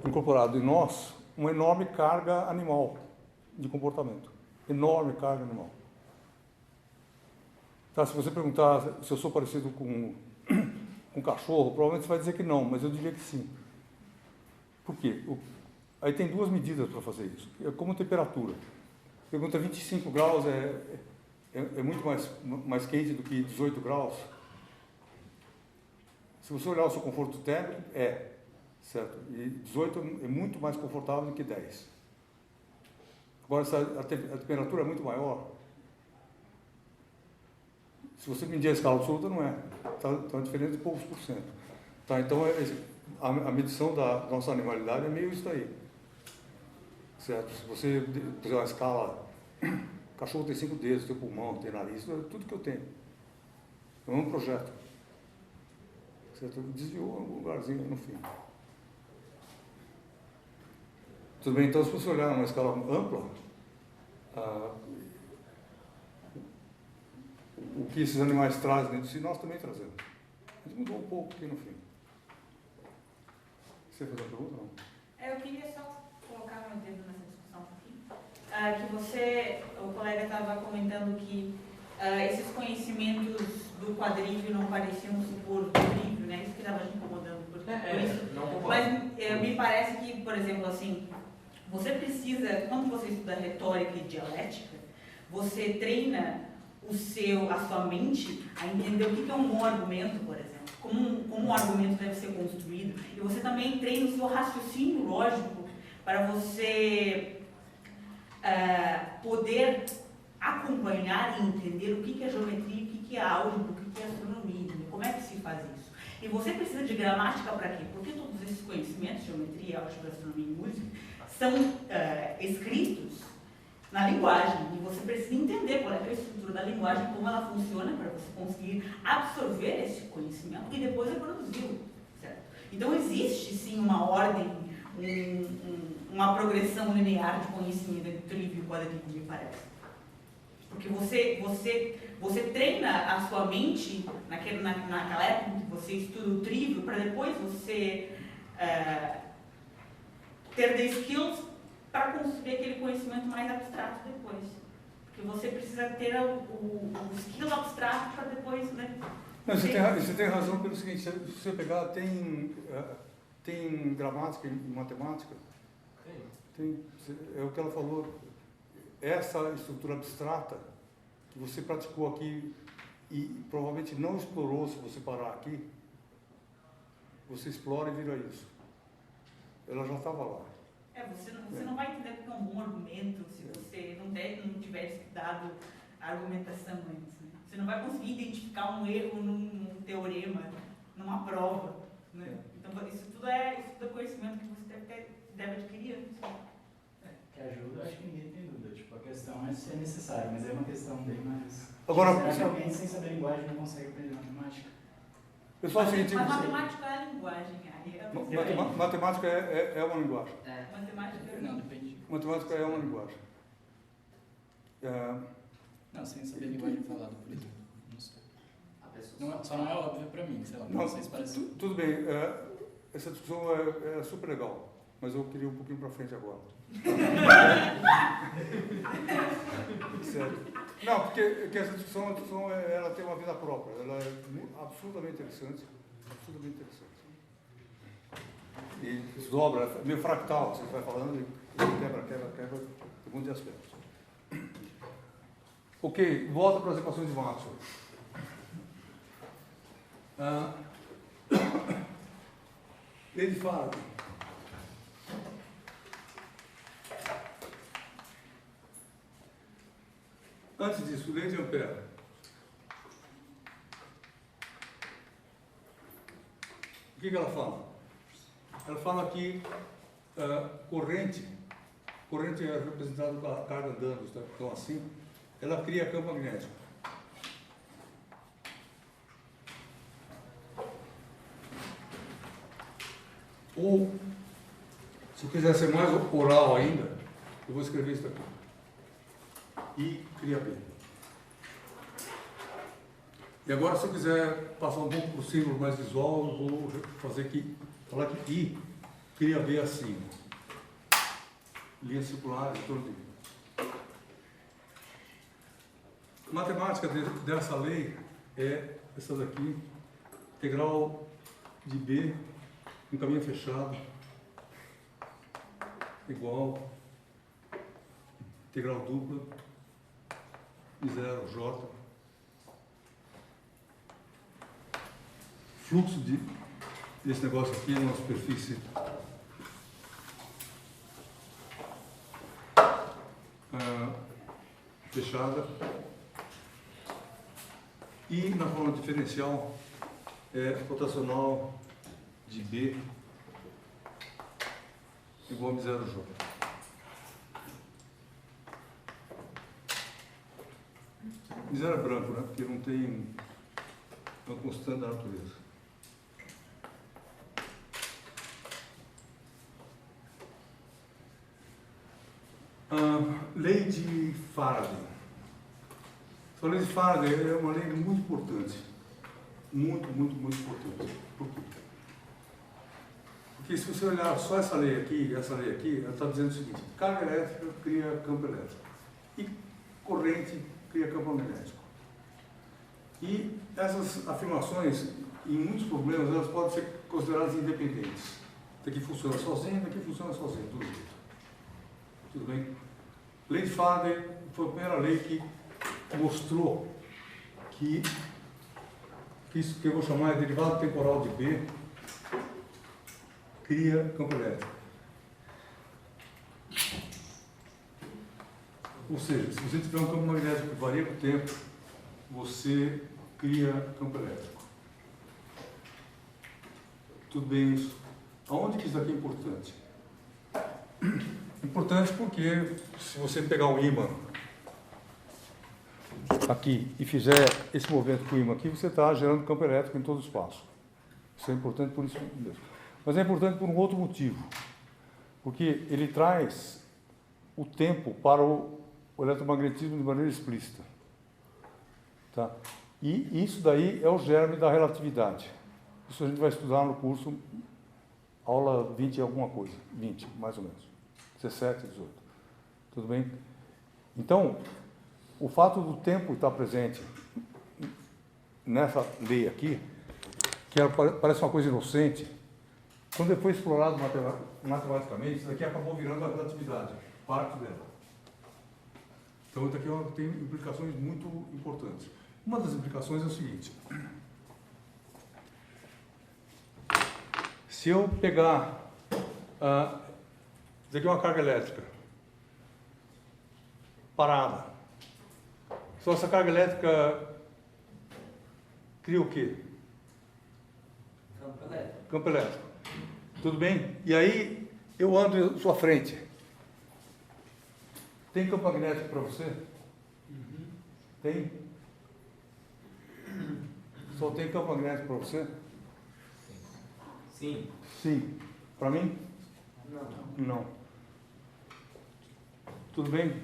incorporado em nós uma enorme carga animal de comportamento. Enorme carga animal. Tá, se você perguntar se eu sou parecido com um cachorro, provavelmente você vai dizer que não, mas eu diria que sim. Por quê? Aí tem 2 medidas para fazer isso. É como temperatura. Pergunta 25 graus é muito mais quente do que 18 graus. Se você olhar o seu conforto térmico, certo? E 18 é muito mais confortável do que 10. Agora, a temperatura é muito maior. Se você medir a escala absoluta, não é. Está uma diferença de poucos por cento. Tá, então, a medição da nossa animalidade é meio isso aí. Certo? Se você fizer uma escala, o cachorro tem 5 dedos, tem pulmão, tem nariz, tudo que eu tenho. É um projeto. Certo? Desviou um lugarzinho no fim. Tudo bem? Então, se você olhar numa escala ampla, o que esses animais trazem dentro de si, nós também trazemos. A gente mudou um pouco aqui no fim. Você fez uma pergunta, não? Eu queria só colocar meu dedo nessa discussão aqui. o colega estava comentando que esses conhecimentos do quadrívio não pareciam supor do trívio, né? Isso que estava te incomodando. Por isso. Não concordo. Mas me parece que, por exemplo, assim, você precisa, quando você estuda retórica e dialética, você treina a sua mente a entender o que é um bom argumento, por exemplo, como um argumento deve ser construído, e você também treina o seu raciocínio lógico para você poder acompanhar e entender o que é geometria, o que é álgebra, o que é astronomia, como é que se faz isso. E você precisa de gramática para quê? Porque todos esses conhecimentos, geometria, álgebra, astronomia e música, são escritos na linguagem, e você precisa entender qual é a estrutura da linguagem, como ela funciona, para você conseguir absorver esse conhecimento e depois reproduzi-lo, certo? Então existe sim uma ordem, uma progressão linear de conhecimento entre trívio e quadrívio, me parece. Porque você treina a sua mente naquela época que você estuda o trívio, para depois você ter the skills para construir aquele conhecimento mais abstrato depois. Porque você precisa ter o skill abstrato para depois, né? Não, você tem razão pelo seguinte, se você pegar, tem gramática e matemática? Tem. É o que ela falou, essa estrutura abstrata que você praticou aqui e provavelmente não explorou se você parar aqui, você explora e vira isso. Ela já estava lá. Você não vai entender porque é um bom argumento se você não tiver estudado a argumentação antes. Né? Você não vai conseguir identificar um erro num teorema, numa prova. Né? Então, isso tudo é conhecimento que você deve adquirir antes. Que ajuda, acho que ninguém tem dúvida. Tipo, a questão é se é necessário, mas é uma questão bem mais... Agora, será que alguém sem saber linguagem não consegue aprender matemática? Pessoal, Mas matemática é a linguagem. Matemática é uma linguagem. Matemática Não, depende. Matemática é uma linguagem. Não, sem saber linguagem falada, por exemplo. Não sei. Só não é óbvio pra mim, sei lá, Não, vocês parecem... tudo bem, essa discussão é super legal, mas eu queria um pouquinho para frente agora. Sério. Não, porque essa discussão ela tem uma vida própria, ela é absolutamente interessante, absolutamente interessante. E desdobra, é meio fractal, você vai falando e quebra, tem um monte de aspectos. Ok, volta para as equações de Maxwell. Ele fala... Antes disso, lei de Ampère. O que ela fala? Ela fala que corrente é representada com a carga andando, tá? Então assim, ela cria campo magnético. Ou, se eu quiser ser mais oral ainda, eu vou escrever isso aqui. I cria B. E agora, se eu quiser passar um pouco para o símbolo mais visual, eu vou falar que I cria B assim. Linha circular em torno de I. A matemática dessa lei é essa daqui, integral de B, um caminho fechado, igual, integral dupla, de 0, J, fluxo desse negócio aqui numa superfície fechada, e na forma diferencial é rotacional de B igual a 0J. Zero é branco, né? Porque não tem uma constante da natureza. Lei de Faraday. A lei de Faraday é uma lei muito importante. Muito importante. Por quê? Porque se você olhar só essa lei aqui, ela está dizendo o seguinte: carga elétrica cria campo elétrico e corrente cria campo magnético. E essas afirmações, em muitos problemas, elas podem ser consideradas independentes. Daqui funciona sozinho, daqui funciona sozinho, tudo jeito. Tudo bem? Lei de Faraday foi a primeira lei que mostrou que isso que eu vou chamar de derivado temporal de B cria campo elétrico. Ou seja, se você tiver um campo magnético que varia com o tempo, você cria campo elétrico. Tudo bem isso? Aonde que isso aqui é importante? Importante porque se você pegar um ímã aqui e fizer esse movimento com o ímã aqui, você está gerando campo elétrico em todo o espaço. Isso é importante por isso mesmo. Mas é importante por um outro motivo. Porque ele traz o tempo para o eletromagnetismo de maneira explícita. Tá? E isso daí é o germe da relatividade. Isso a gente vai estudar no curso, aula 20 e alguma coisa. 20, mais ou menos. 17, 18. Tudo bem? Então, o fato do tempo estar presente nessa lei aqui, que parece uma coisa inocente, quando ele foi explorado matematicamente, isso daqui acabou virando a relatividade, parte dela. Então, isso aqui tem implicações muito importantes. Uma das implicações é o seguinte: se eu pegar, isso aqui é uma carga elétrica parada, só essa carga elétrica cria o quê? Campo elétrico. Campo elétrico. Tudo bem? E aí eu ando à sua frente. Tem campo magnético para você? Uhum. Tem? Só tem campo magnético para você? Sim. Sim. Para mim? Não. Tudo bem?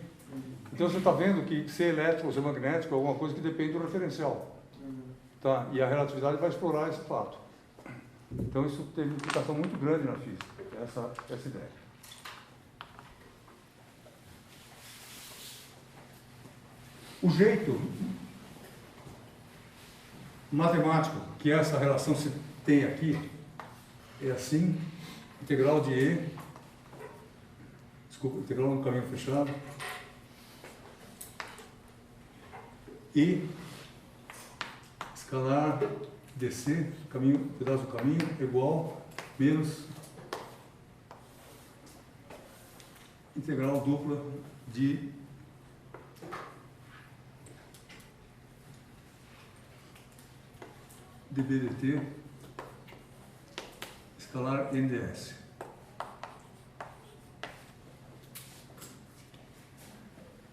Então você está vendo que ser elétrico ou ser magnético é alguma coisa que depende do referencial. Tá? E a relatividade vai explorar esse fato. Então isso teve uma implicação muito grande na física, essa ideia. O jeito matemático que essa relação se tem aqui é assim: integral de E, integral no caminho fechado, e escalar DC, pedaço do caminho, igual menos integral dupla de dBdt escalar NDS.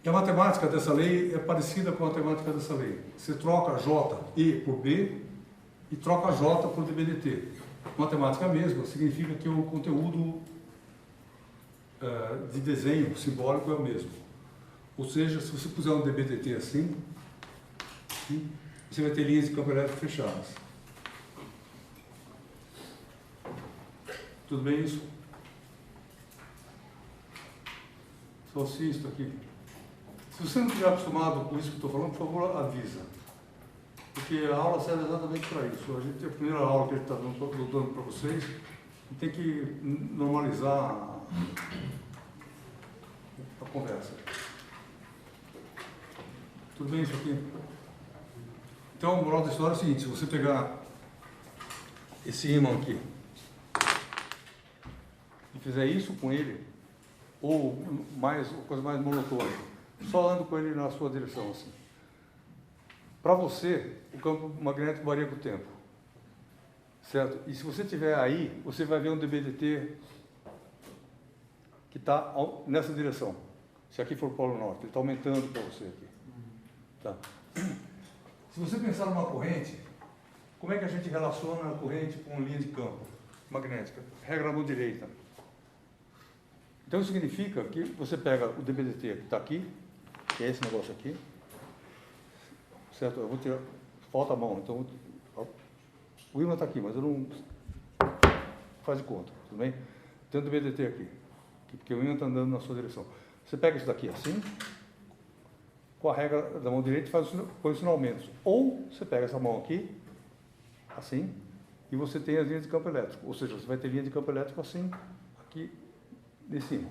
E a matemática dessa lei é parecida com a matemática dessa lei. Você troca J, E por B e troca J por dBdt. Matemática mesma significa que o conteúdo de desenho simbólico é o mesmo. Ou seja, se você puser um dBdt assim, você vai ter linhas de campo elétrico fechadas. Tudo bem isso? Só se isso aqui. Se você não estiver acostumado com isso que eu estou falando, por favor, avisa. Porque a aula serve exatamente para isso. A primeira aula que a gente está dando para vocês, tem que normalizar a conversa. Tudo bem isso aqui? Então, a moral da história é o seguinte: se você pegar esse ímã aqui e fizer isso com ele, ou coisa mais monotônica, só ando com ele na sua direção assim. Para você, o campo magnético varia com o tempo, certo? E se você tiver aí, você vai ver um dBdt que está nessa direção. Se aqui for o Polo Norte, ele está aumentando para você aqui. Tá? Se você pensar numa corrente, como é que a gente relaciona a corrente com linha de campo magnética? Regra mão direita. Então isso significa que você pega o dBdt que está aqui, que é esse negócio aqui, certo? Eu vou tirar, falta a mão, então o ímã está aqui, mas eu não... faz de conta, tudo bem? Tem o DBDT aqui, porque o ímã está andando na sua direção. Você pega isso daqui assim, com a regra da mão direita, põe o sinal menos. Ou você pega essa mão aqui, assim, e você tem as linhas de campo elétrico. Ou seja, você vai ter linha de campo elétrico assim, aqui, de cima.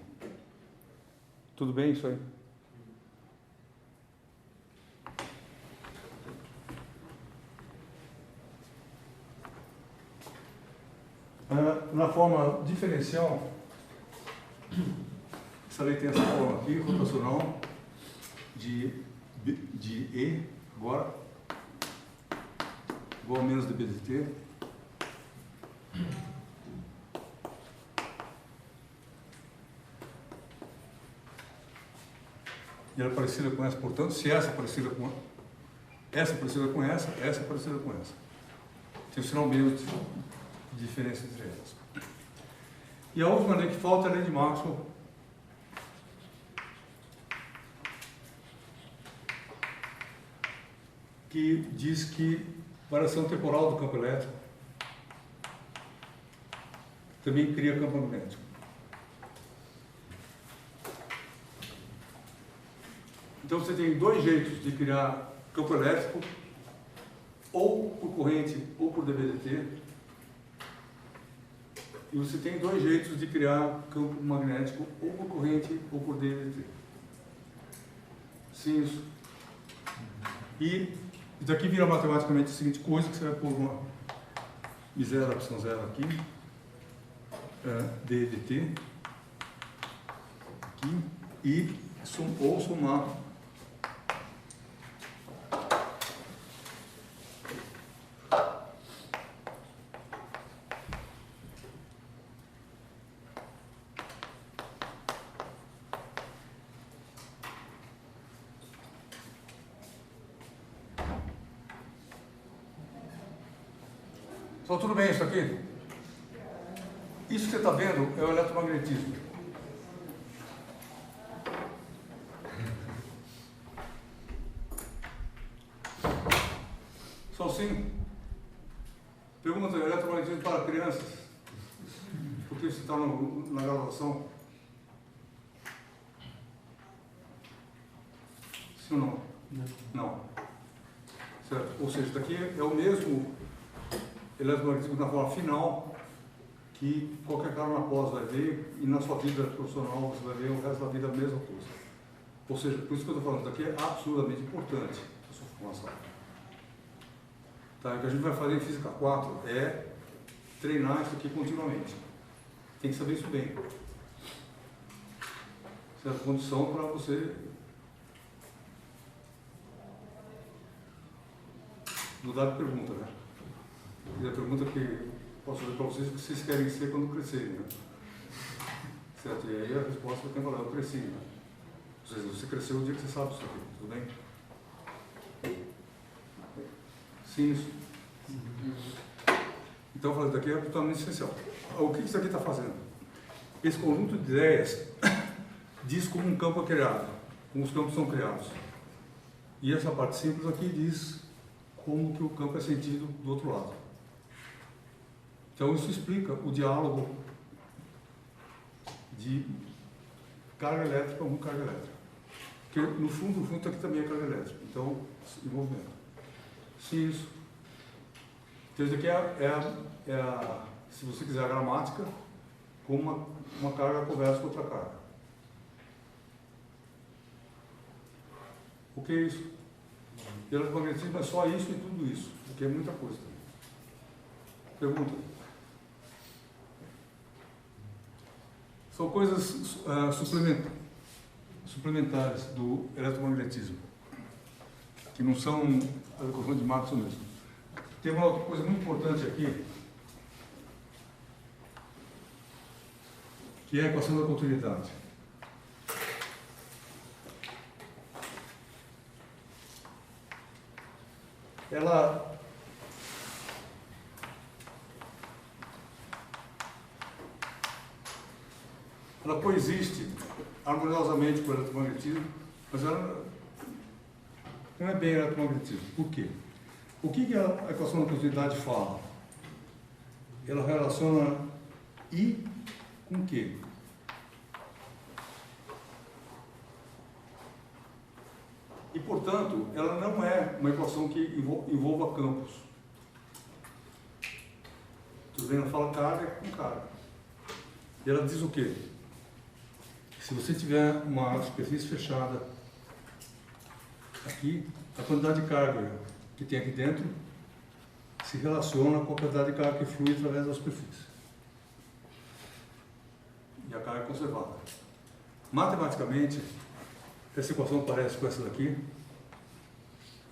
Tudo bem isso aí? Na forma diferencial, essa lei tem essa forma aqui, rotacional, de E, agora, igual a menos dBdt. E ela é parecida com essa, portanto, se essa é parecida com essa, é parecida com essa é parecida com essa. Tem um sinal menos de diferença entre elas. E a última lei que falta é a lei de Maxwell, que diz que variação temporal do campo elétrico também cria campo magnético. Então você tem dois jeitos de criar campo elétrico, ou por corrente ou por dBdt. E você tem dois jeitos de criar campo magnético, ou por corrente ou por dBdt. Sim, isso. E daqui vira matematicamente a seguinte coisa, que você vai pôr uma I0, Y0 aqui, ddt, aqui, e ou somar Então, tudo bem isso aqui? Isso que você está vendo é o eletromagnetismo. Só sim. Pergunta, eletromagnetismo para crianças? Porque você está na graduação? Sim ou não? Não. Certo? Ou seja, daqui é o mesmo eletromagnetismo na forma final que qualquer cara na pós vai ver, e na sua vida profissional você vai ver o resto da vida a mesma coisa. Ou seja, por isso que eu estou falando, daqui é absurdamente importante a sua formação. Tá? O que a gente vai fazer em Física 4 é treinar isso aqui continuamente. Tem que saber isso bem. Certa condição para você mudar de pergunta, né? E a pergunta que posso fazer para vocês é o que vocês querem ser quando crescerem, né? Certo? E aí a resposta tem que falar, eu cresci, né? Ou seja, você cresceu o dia que você sabe isso aqui, tudo bem? Sim, isso. Então, eu falei, daqui é totalmente essencial. O que isso aqui está fazendo? Esse conjunto de ideias diz como um campo é criado, como os campos são criados. E essa parte simples aqui diz como que o campo é sentido do outro lado. Então isso explica o diálogo de carga elétrica com carga elétrica. Porque no fundo aqui também é carga elétrica. Então, envolvimento. Sim, isso. Então isso aqui se você quiser, a gramática com uma carga conversa com outra carga. O que é isso? E o eletromagnetismo é só isso e tudo isso, porque é muita coisa também. Pergunta. São coisas suplementares do eletromagnetismo, que não são a equação de Maxwell mesmo. Tem uma outra coisa muito importante aqui, que é a equação da continuidade. Ela coexiste harmoniosamente com o eletromagnetismo, mas ela não é bem eletromagnetismo. Por quê? O que a equação da continuidade fala? Ela relaciona I com Q. E, portanto, ela não é uma equação que envolva campos. Tudo bem? Ela fala carga com carga. E ela diz o quê? Se você tiver uma superfície fechada aqui, a quantidade de carga que tem aqui dentro se relaciona com a quantidade de carga que flui através da superfície. E a carga é conservada. Matematicamente, essa equação parece com essa daqui.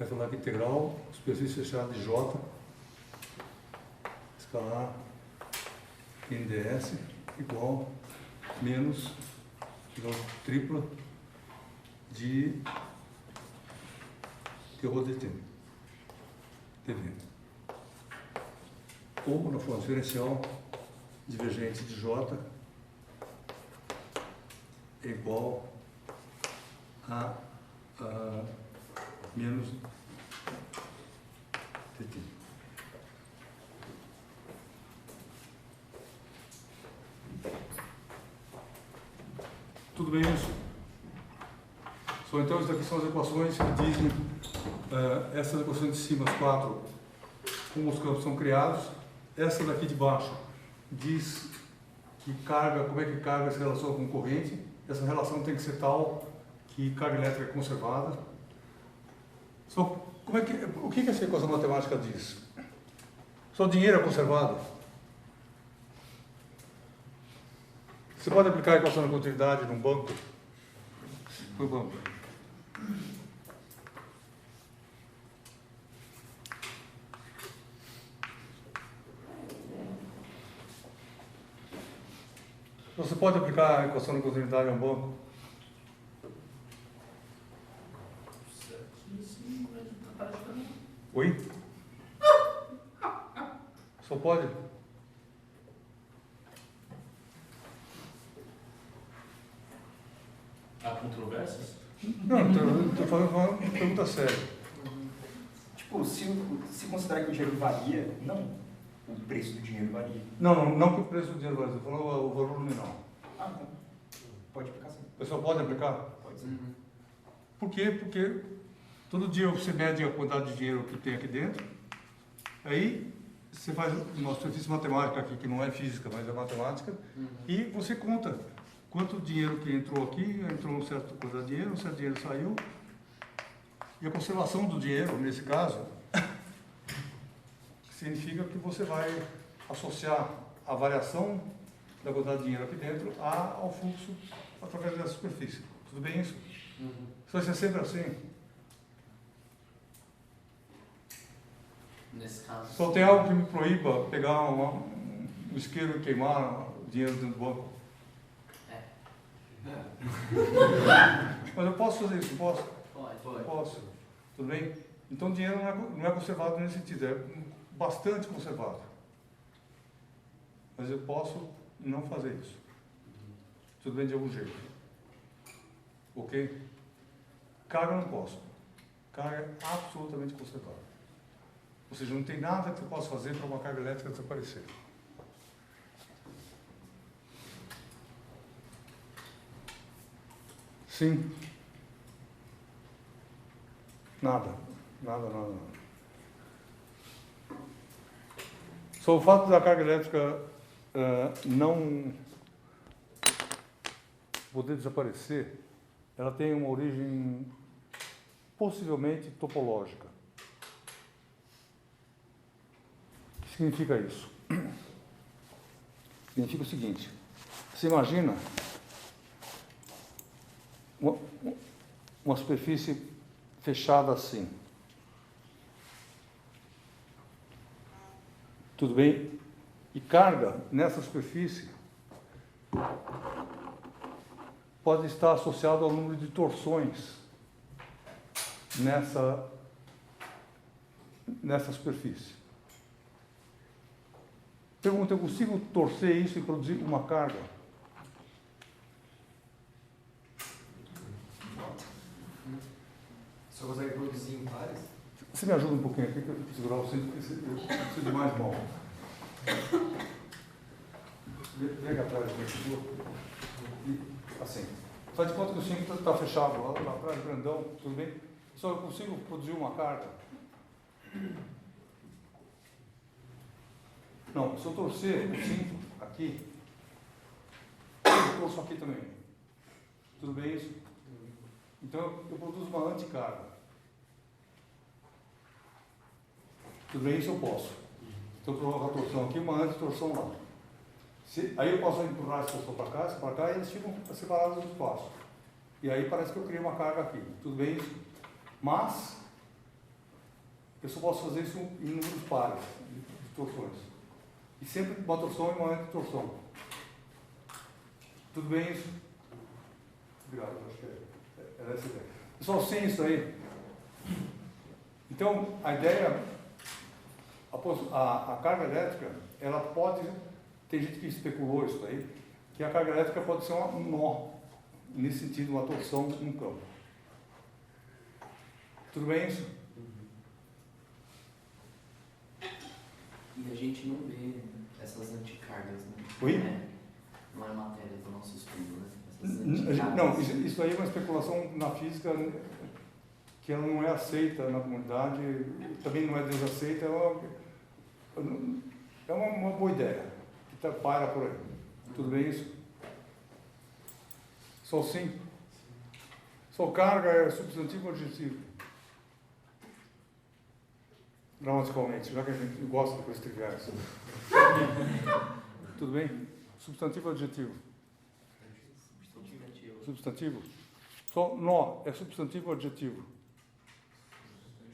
Essa daqui integral, superfície fechada de J, escalar NDS igual menos tripla de ρ dt. TV. Ou na forma diferencial divergente de J é igual a menos dt. Tudo bem isso? Então, essas aqui são as equações que dizem, essas equações de cima, as 4, como os campos são criados. Essa daqui de baixo diz que carga, como é que carga se relaciona com corrente. Essa relação tem que ser tal que carga elétrica é conservada. Só, o que essa equação matemática diz? Só dinheiro é conservado. Você pode aplicar a equação da continuidade num banco? No banco. Você pode aplicar a equação da continuidade em um banco? Oi? Só pode? Há controvérsias? Não, estou falando uma pergunta séria. Tipo, se considerar que o dinheiro varia, não o preço do dinheiro varia. Não que o preço do dinheiro varia, estou falando o valor nominal. Ah, então. Pode aplicar sim. O pessoal pode aplicar? Pode ser. Por quê? Porque todo dia você mede a quantidade de dinheiro que tem aqui dentro, aí você faz uma superfície matemática aqui, que não é física, mas é matemática, e você conta quanto dinheiro que entrou aqui, entrou um certo quantidade de dinheiro, um certo dinheiro saiu, e a conservação do dinheiro, nesse caso, significa que você vai associar a variação da quantidade de dinheiro aqui dentro ao fluxo através dessa superfície. Tudo bem isso? Isso vai ser sempre assim. Nesse caso. Só tem algo que me proíba pegar um isqueiro e queimar o dinheiro dentro do banco. Mas eu posso fazer isso, posso? Pode. Posso. Tudo bem? Então o dinheiro não é conservado nesse sentido, é bastante conservado. Mas eu posso não fazer isso. Tudo bem de algum jeito. Ok? Carga eu não posso. Carga é absolutamente conservada. Ou seja, não tem nada que você possa fazer para uma carga elétrica desaparecer. Sim. Nada. Só o fato da carga elétrica não poder desaparecer, ela tem uma origem possivelmente topológica. O que significa isso? Significa o seguinte: você imagina uma superfície fechada assim. Tudo bem? E carga nessa superfície pode estar associado ao número de torções nessa superfície. Pergunta: eu consigo torcer isso e produzir uma carga? Você consegue produzir em pares? Você me ajuda um pouquinho aqui, que eu tenho que segurar você, eu preciso de mais mão. Vem atrás assim. Faz de conta que o cinto está fechado lá atrás, grandão, tudo bem? Só eu consigo produzir uma carga. Não, se eu torcer o cinto aqui, eu torço aqui também. Tudo bem isso? Então eu produzo uma anticarga. Tudo bem isso eu posso. Então eu coloco a torção aqui, uma antitorção lá. Aí eu posso empurrar essa torção para cá, e eles ficam separados no espaço. E aí parece que eu criei uma carga aqui. Tudo bem isso? Mas eu só posso fazer isso em números pares de torções. E sempre uma torção e uma antitorção. Tudo bem isso? Obrigado, acho que é essa a ideia. Pessoal, sem isso aí. Então, a ideia, a carga elétrica, ela pode, tem gente que especulou isso aí, que a carga elétrica pode ser um nó, nesse sentido, uma torção num campo. Tudo bem isso? E a gente não vê essas anticargas, né? Oi? Não é matéria do nosso estudo, né? Não, isso aí é uma especulação na física que ela não é aceita na comunidade, também não é desaceita, é uma boa ideia, que para por aí. Tudo bem isso? Só sim? Só carga é substantivo ou adjetivo? Gramaticalmente, já que a gente gosta de coisas triviais. Tudo bem? Substantivo ou adjetivo? Substantivo? Só nó é substantivo ou adjetivo?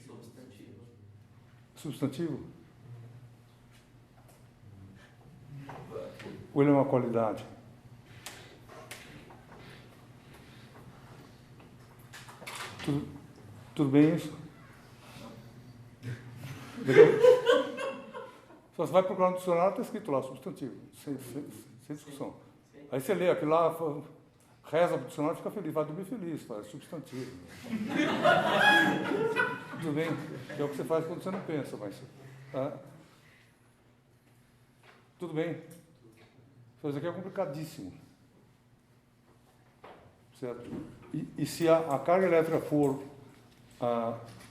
Substantivo. Substantivo? Ou ele é uma qualidade? Tudo bem isso? Só você vai procurar no dicionário, está escrito lá, substantivo, sem discussão. Aí você lê aquilo lá, reza para o dicionário, fica feliz, vai dormir feliz, faz substantivo. Tudo bem? Que é o que você faz quando você não pensa, mas... Tudo bem? Isso aqui é complicadíssimo. Certo? E se a carga elétrica for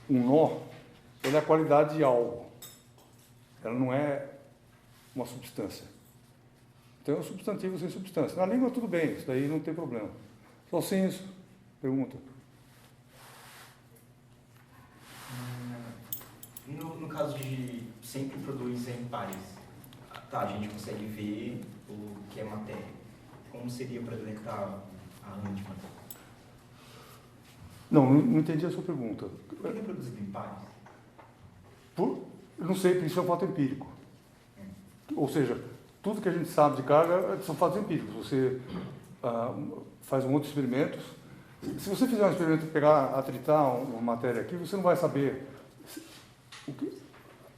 um nó, ela é a qualidade de algo. Ela não é uma substância. Então é um substantivo sem substância. Na língua tudo bem, isso daí não tem problema. Só sem isso. Pergunta. No caso de sempre produzir em pares, tá, a gente consegue ver o que é matéria. Como seria para detectar a antimatéria? Não entendi a sua pergunta. Por que produzido em pares? Não sei, isso é um fato empírico. Ou seja, tudo que a gente sabe de carga são fatos empíricos. Você faz um outro experimento. Se você fizer um experimento, atritar uma matéria aqui, você não vai saber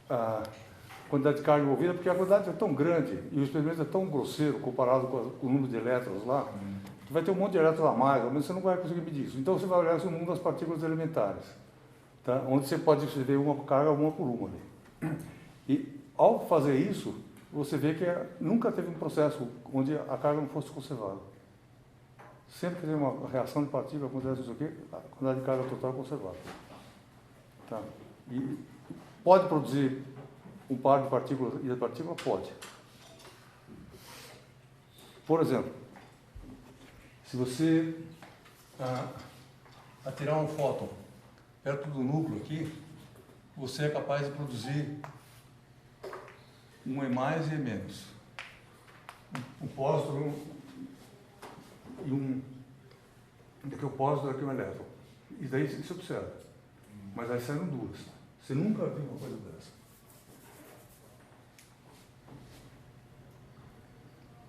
a quantidade de carga envolvida, porque a quantidade é tão grande e o experimento é tão grosseiro comparado com o número de elétrons lá, que vai ter um monte de elétrons a mais, mas você não vai conseguir medir isso. Então você vai olhar no mundo das partículas elementares, tá? Onde você pode ver uma carga uma por uma ali. E ao fazer isso, você vê que nunca teve um processo onde a carga não fosse conservada. Sempre que tem uma reação de partícula, acontece isso aqui, a quantidade de carga total é conservada. Tá? E pode produzir um par de partículas e a partícula? Pode. Por exemplo, se você atirar um fóton perto do núcleo aqui, você é capaz de produzir um E mais e E menos. Um pósitron e um... Daqui o pósitron, daqui o elétron. E daí você observa. Mas aí saíram duas. Você nunca viu uma coisa dessa.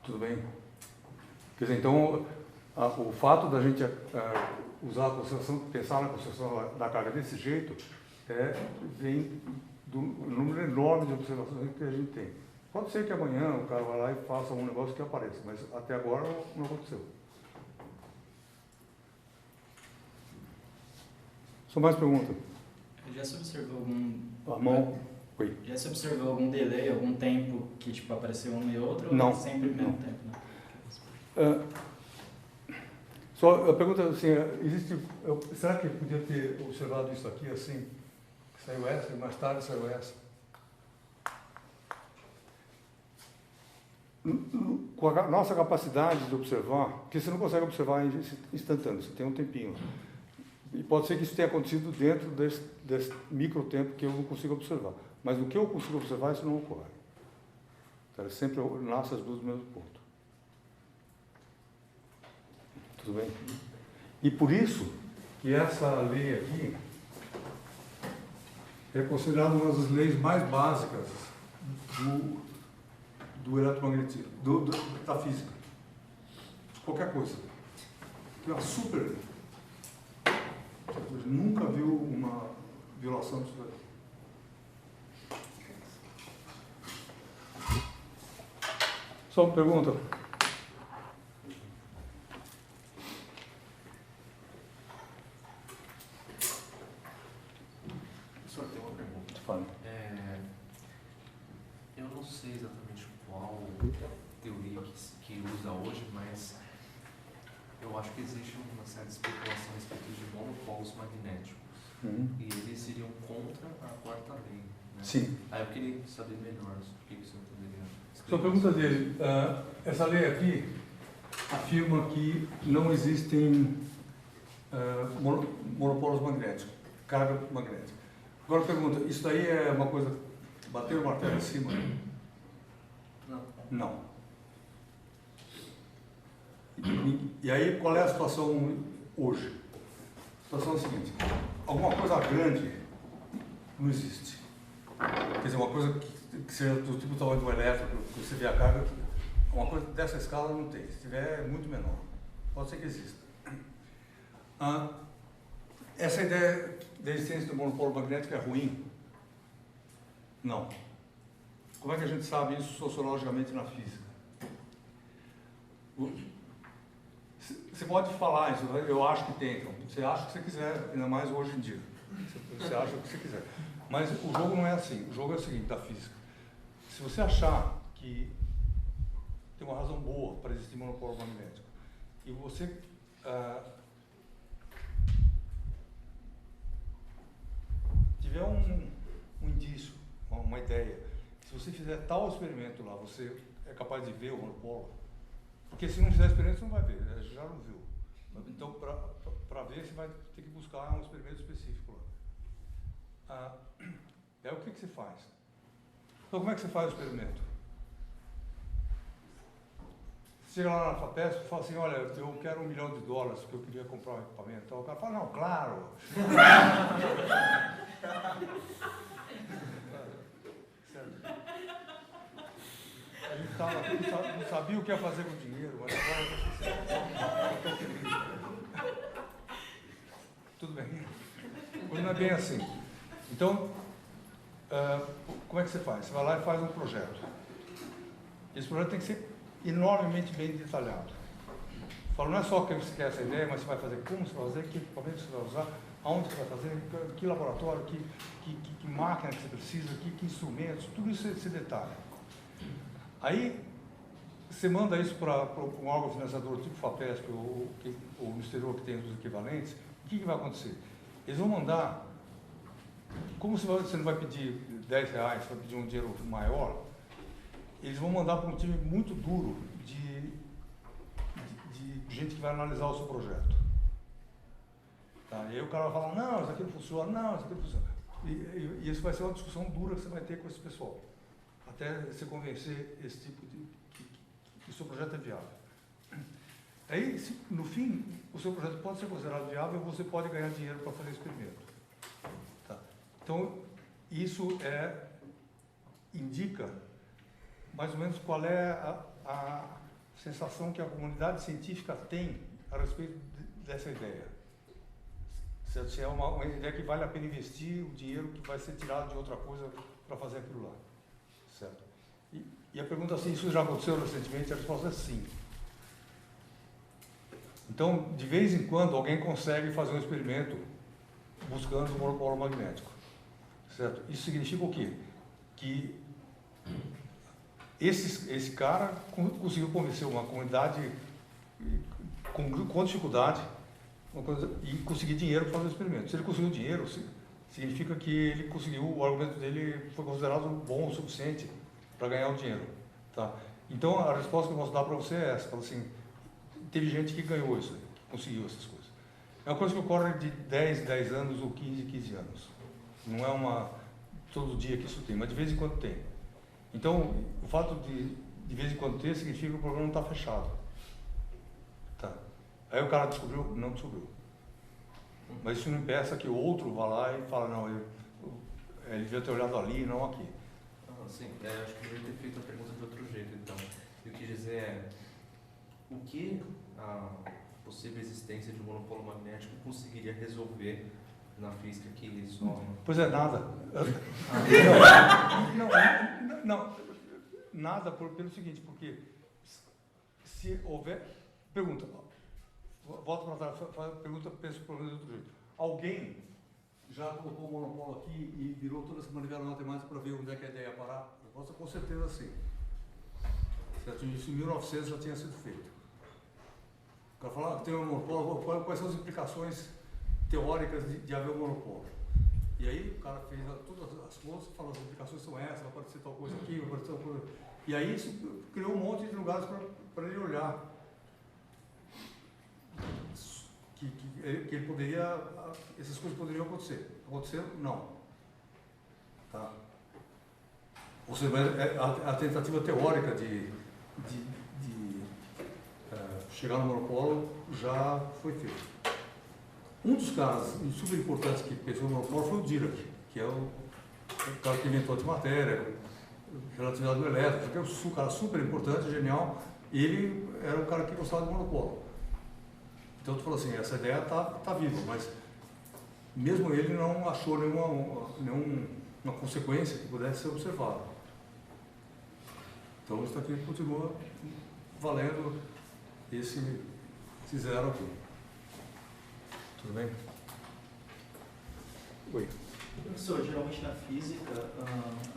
Tudo bem? Quer dizer, então, o fato da gente usar a concentração, pensar na concentração da carga desse jeito, vem do número enorme de observações que a gente tem. Pode ser que amanhã o cara vá lá e faça um negócio que apareça, mas até agora não aconteceu. Só mais perguntas? Já se observou algum... A mão. Oi. Já se observou algum delay, algum tempo que tipo, apareceu um e outro? Não. Ou sempre o mesmo Não. tempo? Né? Só a pergunta assim, será que eu podia ter observado isso aqui assim? Saiu essa e mais tarde saiu essa. Com a nossa capacidade de observar, porque você não consegue observar instantâneo, você tem um tempinho. E pode ser que isso tenha acontecido dentro desse micro tempo que eu não consigo observar. Mas no que eu consigo observar, isso não ocorre. Então, sempre nasce as duas do mesmo ponto. Tudo bem? E por isso que essa lei aqui é considerada uma das leis mais básicas do eletromagnetismo, da física. Qualquer coisa. É uma super lei. Você nunca viu uma violação disso daí. Só uma pergunta. Professor, tem uma pergunta. Fala. Eu não sei exatamente qual teoria que usa hoje, mas eu acho que existe uma certa especulação a respeito de monopolos magnéticos. E eles iriam contra a quarta lei. Né? Sim. Aí eu queria saber melhor sobre o que o senhor poderia explicar. Só a pergunta dele. Essa lei aqui afirma que não existem monopolos magnéticos, carga magnética. Agora a pergunta, isso daí é uma coisa, bater o martelo em cima? Não. Não. E aí, qual é a situação hoje? A situação é a seguinte, alguma coisa grande não existe. Quer dizer, uma coisa que seja do tipo do tamanho do elétrico, que você vê a carga, uma coisa dessa escala não tem. Se tiver, é muito menor. Pode ser que exista. Essa ideia da existência do monopolo magnético é ruim? Não. Como é que a gente sabe isso sociologicamente na física? Você pode falar isso, eu acho que tem, então. Você acha o que você quiser, ainda mais hoje em dia. Você acha o que você quiser. Mas o jogo não é assim. O jogo é o seguinte, da física. Se você achar que tem uma razão boa para existir monopolo magnético, e você tiver um indício, uma ideia, se você fizer tal experimento lá, você é capaz de ver o monopolo, porque se não fizer experimento, você não vai ver, já não viu. Então, para ver, você vai ter que buscar um experimento específico lá. É o que você faz? Então, como é que você faz o experimento? Você chega lá na FAPESP e fala assim, olha, eu quero $1 milhão porque eu queria comprar um equipamento. Então, o cara fala, não, claro. A gente tava aqui, não sabia o que ia fazer com o dinheiro, mas agora eu estou feliz. Tudo bem. Mas não é bem assim. Então, como é que você faz? Você vai lá e faz um projeto. Esse projeto tem que ser enormemente bem detalhado. Falo, não é só que você quer essa ideia, mas você vai fazer como você vai fazer, que equipamento você vai usar, aonde você vai fazer, que laboratório, que máquina que você precisa, que instrumentos, tudo isso você detalha. Aí, você manda isso para um órgão financiador tipo FAPESP ou no exterior que tem os equivalentes, o que vai acontecer? Eles vão mandar, como você não vai pedir R$10, você vai pedir um dinheiro maior, eles vão mandar para um time muito duro de gente que vai analisar o seu projeto. Tá? E aí o cara vai falar, não, isso aqui não funciona, não, isso aqui não funciona. E isso vai ser uma discussão dura que você vai ter com esse pessoal, até você convencer esse tipo que o seu projeto é viável. Aí, no fim, o seu projeto pode ser considerado viável e você pode ganhar dinheiro para fazer experimento. Tá? Então, isso indica mais ou menos qual é a sensação que a comunidade científica tem a respeito dessa ideia. Se é uma ideia que vale a pena investir o dinheiro que vai ser tirado de outra coisa para fazer aquilo lá. Certo? E a pergunta é assim, isso já aconteceu recentemente? A resposta é sim. Então, de vez em quando, alguém consegue fazer um experimento buscando o monopolo magnético. Certo? Isso significa o quê? que esse cara conseguiu convencer uma comunidade com dificuldade e conseguir dinheiro para fazer o experimento. Se ele conseguiu dinheiro, significa que ele conseguiu, o argumento dele foi considerado bom o suficiente para ganhar o dinheiro. Tá? Então, a resposta que eu posso dar para você é essa. Fala assim, teve gente que ganhou isso, que conseguiu essas coisas. É uma coisa que ocorre de 10 anos ou 15 anos. Não é todo dia que isso tem, mas de vez em quando tem. Então, o fato de vez em quando ter significa que o programa não está fechado. Tá. Aí o cara descobriu? Não descobriu. Mas isso não impeça que o outro vá lá e fala, não, ele devia ter olhado ali, não aqui. Sim, acho que eu deveria ter feito a pergunta de outro jeito, então. Eu quis dizer o que a possível existência de um monopolo magnético conseguiria resolver na física que só... Pois é, nada. Não, nada pelo seguinte, porque se houver... Pergunta, volta para trás, pergunta, penso pelo menos de outro jeito. Alguém já colocou o monopolo aqui e virou toda essa manivela matemática para ver onde é que a ideia ia parar? A resposta com certeza sim. Certo? Isso em 1900 já tinha sido feito. O cara fala, tem um monopolo, quais são as implicações teóricas de haver um monopolo? E aí o cara fez todas as contas e falou, as implicações são essas, vai aparecer tal coisa aqui, vai aparecer tal coisa. E aí isso criou um monte de lugares para ele olhar. Que ele poderia, essas coisas poderiam acontecer. Aconteceram? Não. Tá? Ou seja, a tentativa teórica de chegar no monopolo já foi feita. Um dos caras super importantes que pensou no monopolo foi o Dirac, que é o cara que inventou a antimatéria, relatividade do elétron, que é um cara super importante, genial, e ele era um cara que gostava do monopolo. Então tu falou assim, essa ideia tá viva, mas mesmo ele não achou nenhuma consequência que pudesse ser observada. Então isso aqui continua valendo esse zero aqui. Tudo bem? Oi. Professor, geralmente na física,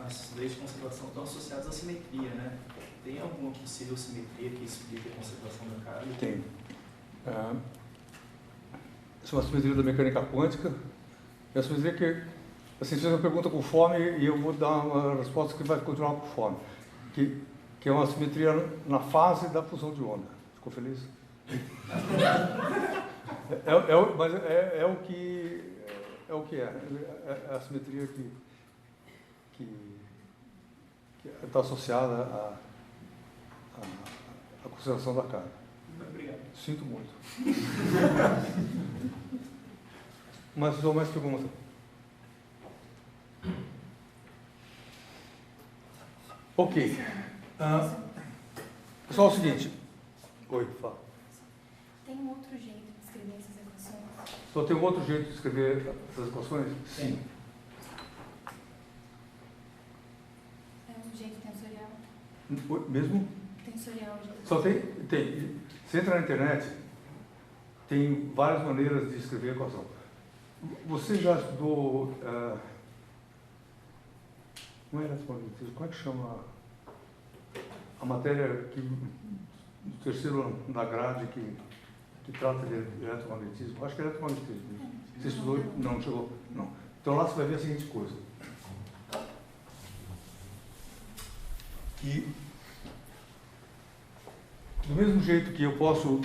as leis de conservação estão associadas à simetria, né? Tem alguma possível simetria que explique a conservação da carga? Tem. Isso é uma simetria da mecânica quântica. É uma simetria que, assim, você fez uma pergunta com fome e eu vou dar uma resposta que vai continuar com fome. Que é uma simetria na fase da fusão de onda. Ficou feliz? Mas é o que é. É a simetria que está associada à conservação da carga. Obrigado. Sinto muito. Mas só mais pergunta. Ok. Pessoal, é o seguinte. Oi, fala. Tem um outro jeito de escrever essas equações? Só tem um outro jeito de escrever essas equações? Sim. É um jeito tensorial? Mesmo? Tensorial. Só tem. Se entra na internet, tem várias maneiras de escrever a equação. Você já estudou... não é eletromagnetismo, como é que chama a matéria do terceiro ano da grade que trata de eletromagnetismo? Acho que é eletromagnetismo. Você estudou? Não, chegou? Não. Então lá você vai ver a seguinte coisa. Que do mesmo jeito que eu posso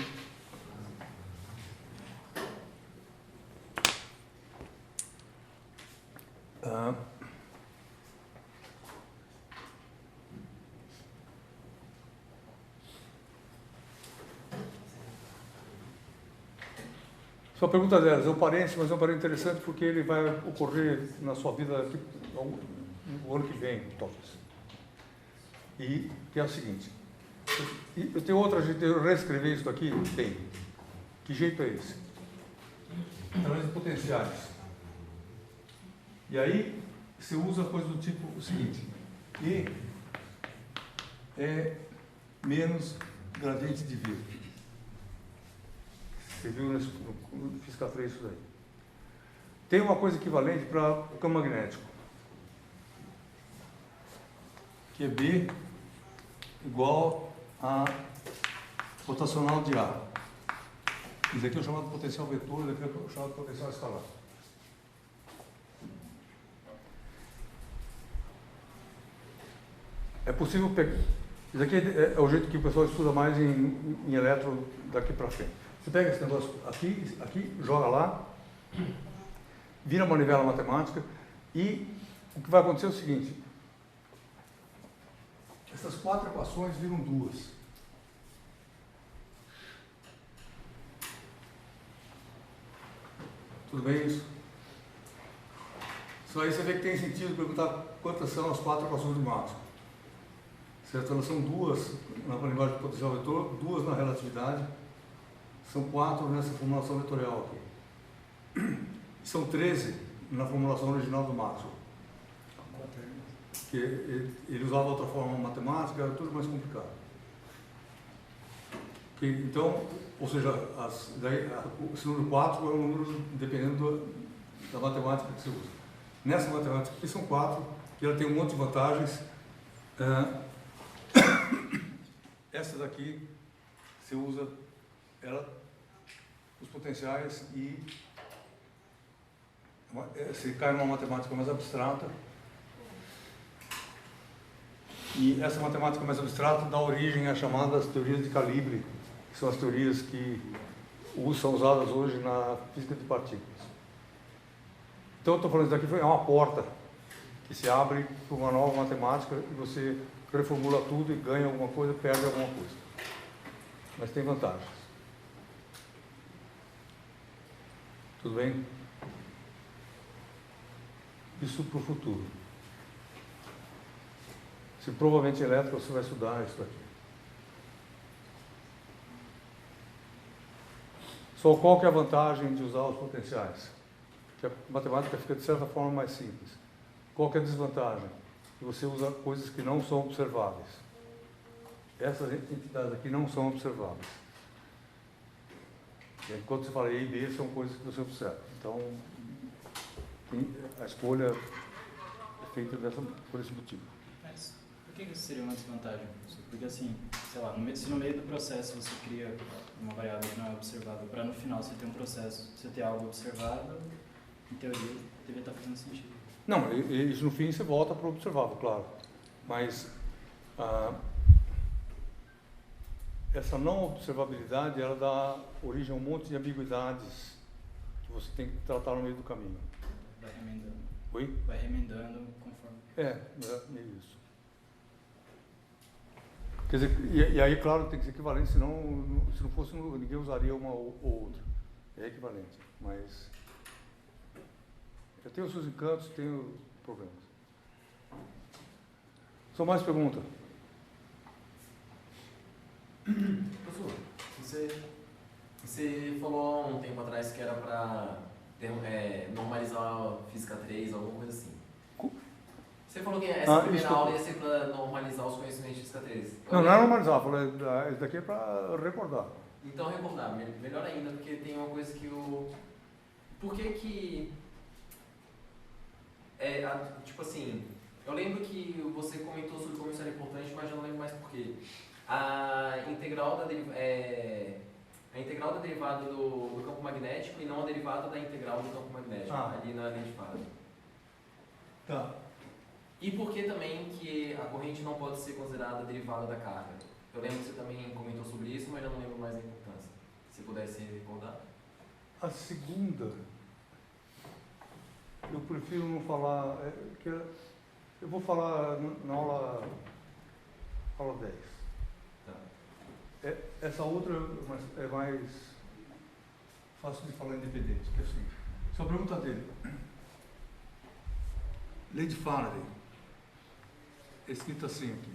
sua pergunta delas é um parênteses, mas é um parênteses interessante porque ele vai ocorrer na sua vida no ano que vem, talvez. E que é o seguinte. Eu tenho outra jeito de reescrever isso aqui? Tem. Que jeito é esse? Através de potenciais. E aí, você usa coisa do tipo o seguinte. E é menos gradiente de V. Você viu no Física 3 isso daí. Tem uma coisa equivalente para o campo magnético. que é B igual a rotacional de A. Isso aqui é o chamado potencial vetor, isso aqui é o chamado potencial escalar. É possível pegar... Isso aqui é o jeito que o pessoal estuda mais em eletro daqui para frente. Você pega esse negócio aqui, joga lá, vira uma manivela matemática e o que vai acontecer é o seguinte: essas 4 equações viram 2. Tudo bem isso? Isso aí você vê que tem sentido perguntar quantas são as 4 equações do Maxwell. Certo? Elas são 2 na linguagem de potencial vetor, 2 na relatividade, são 4 nessa formulação vetorial aqui. São 13 na formulação original do Maxwell. Que ele usava outra forma matemática, era tudo mais complicado. Então, ou seja, esse número 4 é um número dependendo da matemática que você usa. Nessa matemática aqui são 4, que ela tem um monte de vantagens. Essa daqui, você usa os potenciais e você cai numa matemática mais abstrata. E essa matemática mais abstrata dá origem às chamadas teorias de calibre, que são as teorias que são usadas hoje na física de partículas. Então, eu estou falando isso daqui, é uma porta que se abre para uma nova matemática e você reformula tudo e ganha alguma coisa, perde alguma coisa. Mas tem vantagens. Tudo bem? Isso para o futuro. Se provavelmente em elétrica você vai estudar isso aqui. Só qual que é a vantagem de usar os potenciais? Que a matemática fica de certa forma mais simples. Qual que é a desvantagem? Que você usa coisas que não são observáveis. Essas entidades aqui não são observáveis. E aí, quando você fala E e B, são coisas que você observa. Então, a escolha é feita por esse motivo. Mas por que isso seria uma desvantagem? Porque assim, sei lá, se no meio do processo você cria uma variável que não é observável, para no final você ter um processo, você ter algo observável, em teoria, deveria estar fazendo sentido. Não, isso no fim você volta para o observável, claro. Mas essa não observabilidade, ela dá origem a um monte de ambiguidades que você tem que tratar no meio do caminho. Vai remendando. Oi? Vai remendando conforme. É isso. Quer dizer, e aí, claro, tem que ser equivalente, senão, se não fosse, ninguém usaria uma ou outra. É equivalente, mas tem os seus encantos, tem os problemas. São mais perguntas? Professor, você falou há um tempo atrás que era para normalizar a Física 3, alguma coisa assim. Você falou que essa primeira aula ia ser para normalizar os conhecimentos de Física 3. Não é normalizar, isso daqui é para recordar. Então, recordar, melhor ainda, porque tem uma coisa que Por que tipo assim, eu lembro que você comentou sobre como isso era importante, mas já não lembro mais por quê. A integral da derivada do campo magnético e não a derivada da integral do campo magnético, ali na linha de fase. Tá. E por que também que a corrente não pode ser considerada derivada da carga? Eu lembro que você também comentou sobre isso, mas já não lembro mais a importância. Se pudesse recordar. A segunda, eu prefiro não falar, eu vou falar na aula 10. Tá. Essa outra é mais fácil de falar independente, que é assim. Só pergunta dele. Lei de Faraday. É escrito assim aqui.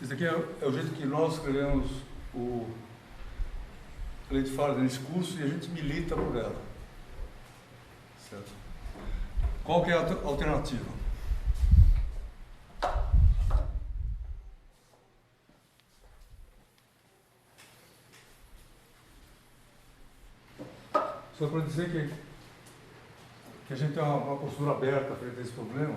Esse aqui é o jeito que nós escrevemos a lei de Faraday nesse curso e a gente milita por ela. Certo? Qual que é a alternativa? Só para dizer que a gente tem uma postura aberta frente a esse problema.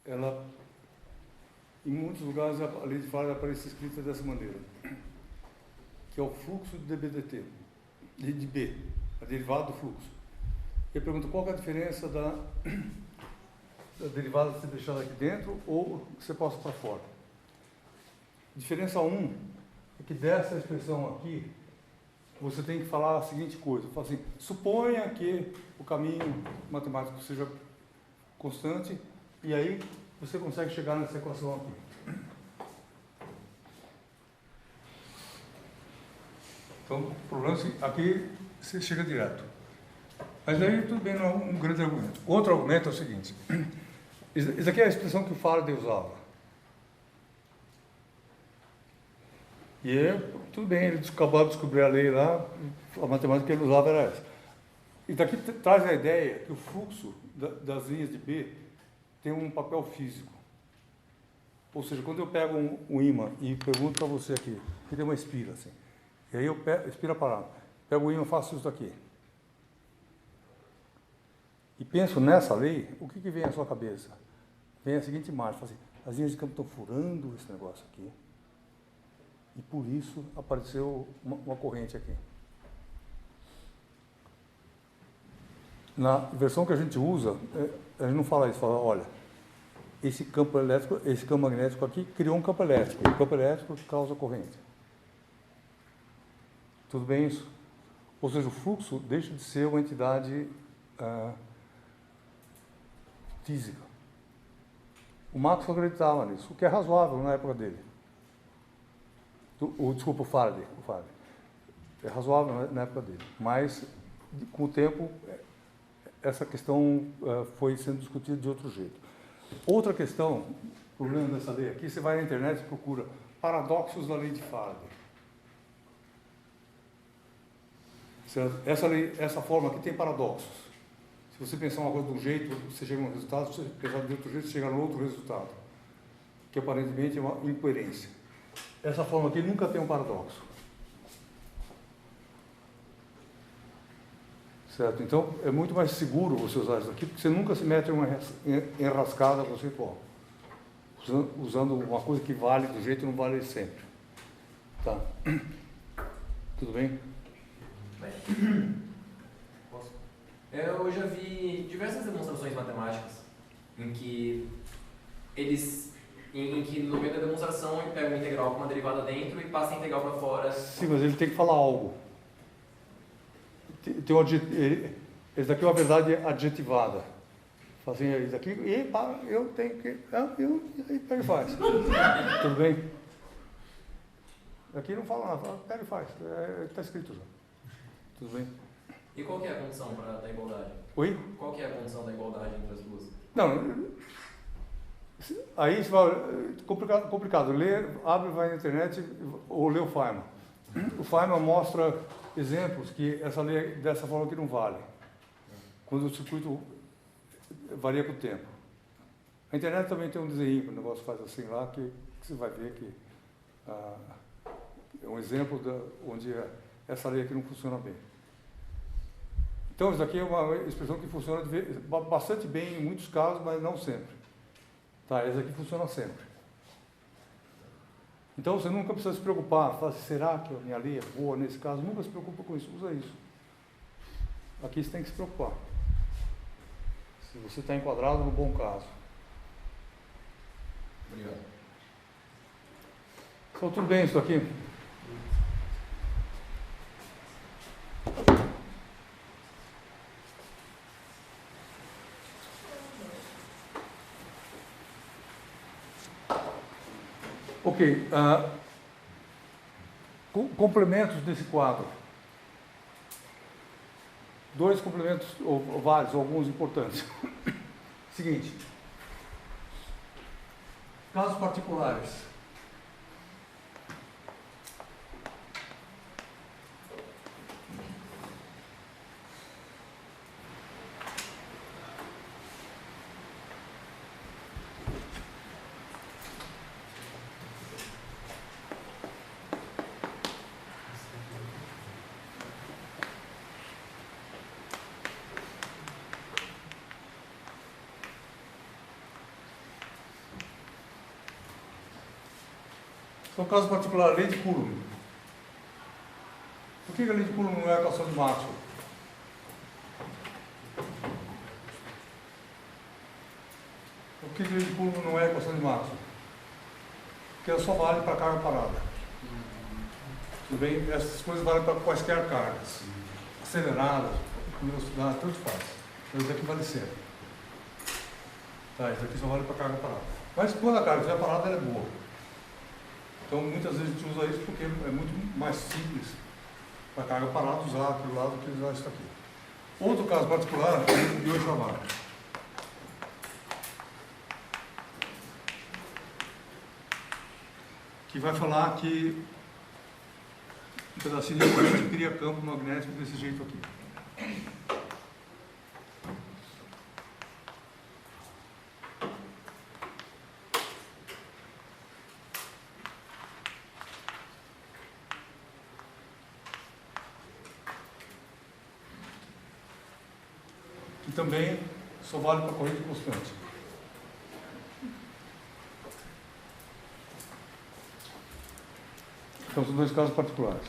Ela, em muitos lugares, a lei de Faraday aparece escrita dessa maneira, que é o fluxo de dBdt, de B, a derivada do fluxo. Eu pergunto qual que é a diferença da derivada ser deixada aqui dentro ou ser posta para fora. Diferença 1 é que dessa expressão aqui, você tem que falar a seguinte coisa, fala assim, suponha que o caminho matemático seja constante, e aí você consegue chegar nessa equação aqui. Então, o problema é que aqui você chega direto. Mas aí tudo bem, não é um grande argumento. Outro argumento é o seguinte. Isso aqui é a expressão que o Faraday usava. E tudo bem, ele acabou de descobrir a lei lá, a matemática que ele usava era essa. E daqui traz a ideia que o fluxo das linhas de B tem um papel físico. Ou seja, quando eu pego um ímã e pergunto para você aqui, que tem uma espira assim, e aí eu pego, espira parada, pego o ímã e faço isso daqui. E penso nessa lei, o que vem à sua cabeça? Vem a seguinte imagem, assim, as linhas de campo estão furando esse negócio aqui, e por isso apareceu uma corrente aqui. Na versão que a gente usa, a gente não fala isso, fala, olha, esse campo elétrico, esse campo magnético aqui criou um campo elétrico, e o campo elétrico causa corrente. Tudo bem isso? Ou seja, o fluxo deixa de ser uma entidade física. O Maxwell acreditava nisso, o que é razoável na época dele. Desculpa, o Faraday. É razoável na época dele, mas com o tempo essa questão foi sendo discutida de outro jeito. Outra questão, o problema dessa lei aqui, você vai na internet e procura paradoxos da lei de Faraday. Essa forma aqui tem paradoxos. Se você pensar uma coisa de um jeito, você chega a um resultado, se você pensar de outro jeito, você chega a outro resultado, que aparentemente é uma incoerência. Essa forma aqui nunca tem um paradoxo. Certo? Então, é muito mais seguro você usar isso aqui, porque você nunca se mete em uma enrascada conceitual. Usando uma coisa que vale do jeito que não vale sempre. Tá? Tudo bem? Posso? Eu já vi diversas demonstrações matemáticas em que no meio da demonstração ele pega uma integral com uma derivada dentro e passa a integral para fora. Sim, mas ele tem que falar algo. Esse daqui é uma verdade adjetivada. Assim, isso daqui, eu tenho que. Aí pega e faz. Tudo bem? Aqui não fala nada, pega e faz. Está escrito já. Tudo bem? E qual que é a condição da igualdade? Oi? Qual que é a condição da igualdade entre as duas? Não. Aí você vai. Complicado. Abre, vai na internet ou lê o Feynman. O Feynman mostra exemplos que essa lei dessa forma que não vale. Quando o circuito varia com o tempo. A internet também tem um desenho que o negócio faz assim lá, que você vai ver que é um exemplo onde essa lei aqui não funciona bem. Então, isso aqui é uma expressão que funciona bastante bem em muitos casos, mas não sempre. Tá, essa aqui funciona sempre. Então, você nunca precisa se preocupar. Fala, será que a minha lei é boa nesse caso? Nunca se preocupa com isso, usa isso. Aqui você tem que se preocupar. Se você está enquadrado no bom caso. Obrigado. Então, tudo bem isso aqui? Ok. Complementos desse quadro. Dois complementos, ou vários, alguns importantes. Seguinte. Casos particulares. São casos particulares, lei de Coulomb. Por que a lei de Coulomb não é a equação de Maxwell? Por que a lei de Coulomb não é a equação de Maxwell? Porque ela só vale para carga parada. Tudo bem? Essas coisas valem para quaisquer cargas. Aceleradas, velocidade, tanto faz. Isso aqui vale sempre. Tá, isso aqui só vale para carga parada. Mas quando a carga estiver parada, ela é boa. Então, muitas vezes a gente usa isso porque é muito mais simples para carga parada usar aquele lado do que usar isso aqui. Outro caso particular é de hoje trabalho. Que vai falar que um pedacinho de corrente cria campo magnético desse jeito aqui. E também só vale para corrente constante. Então, são dois casos particulares.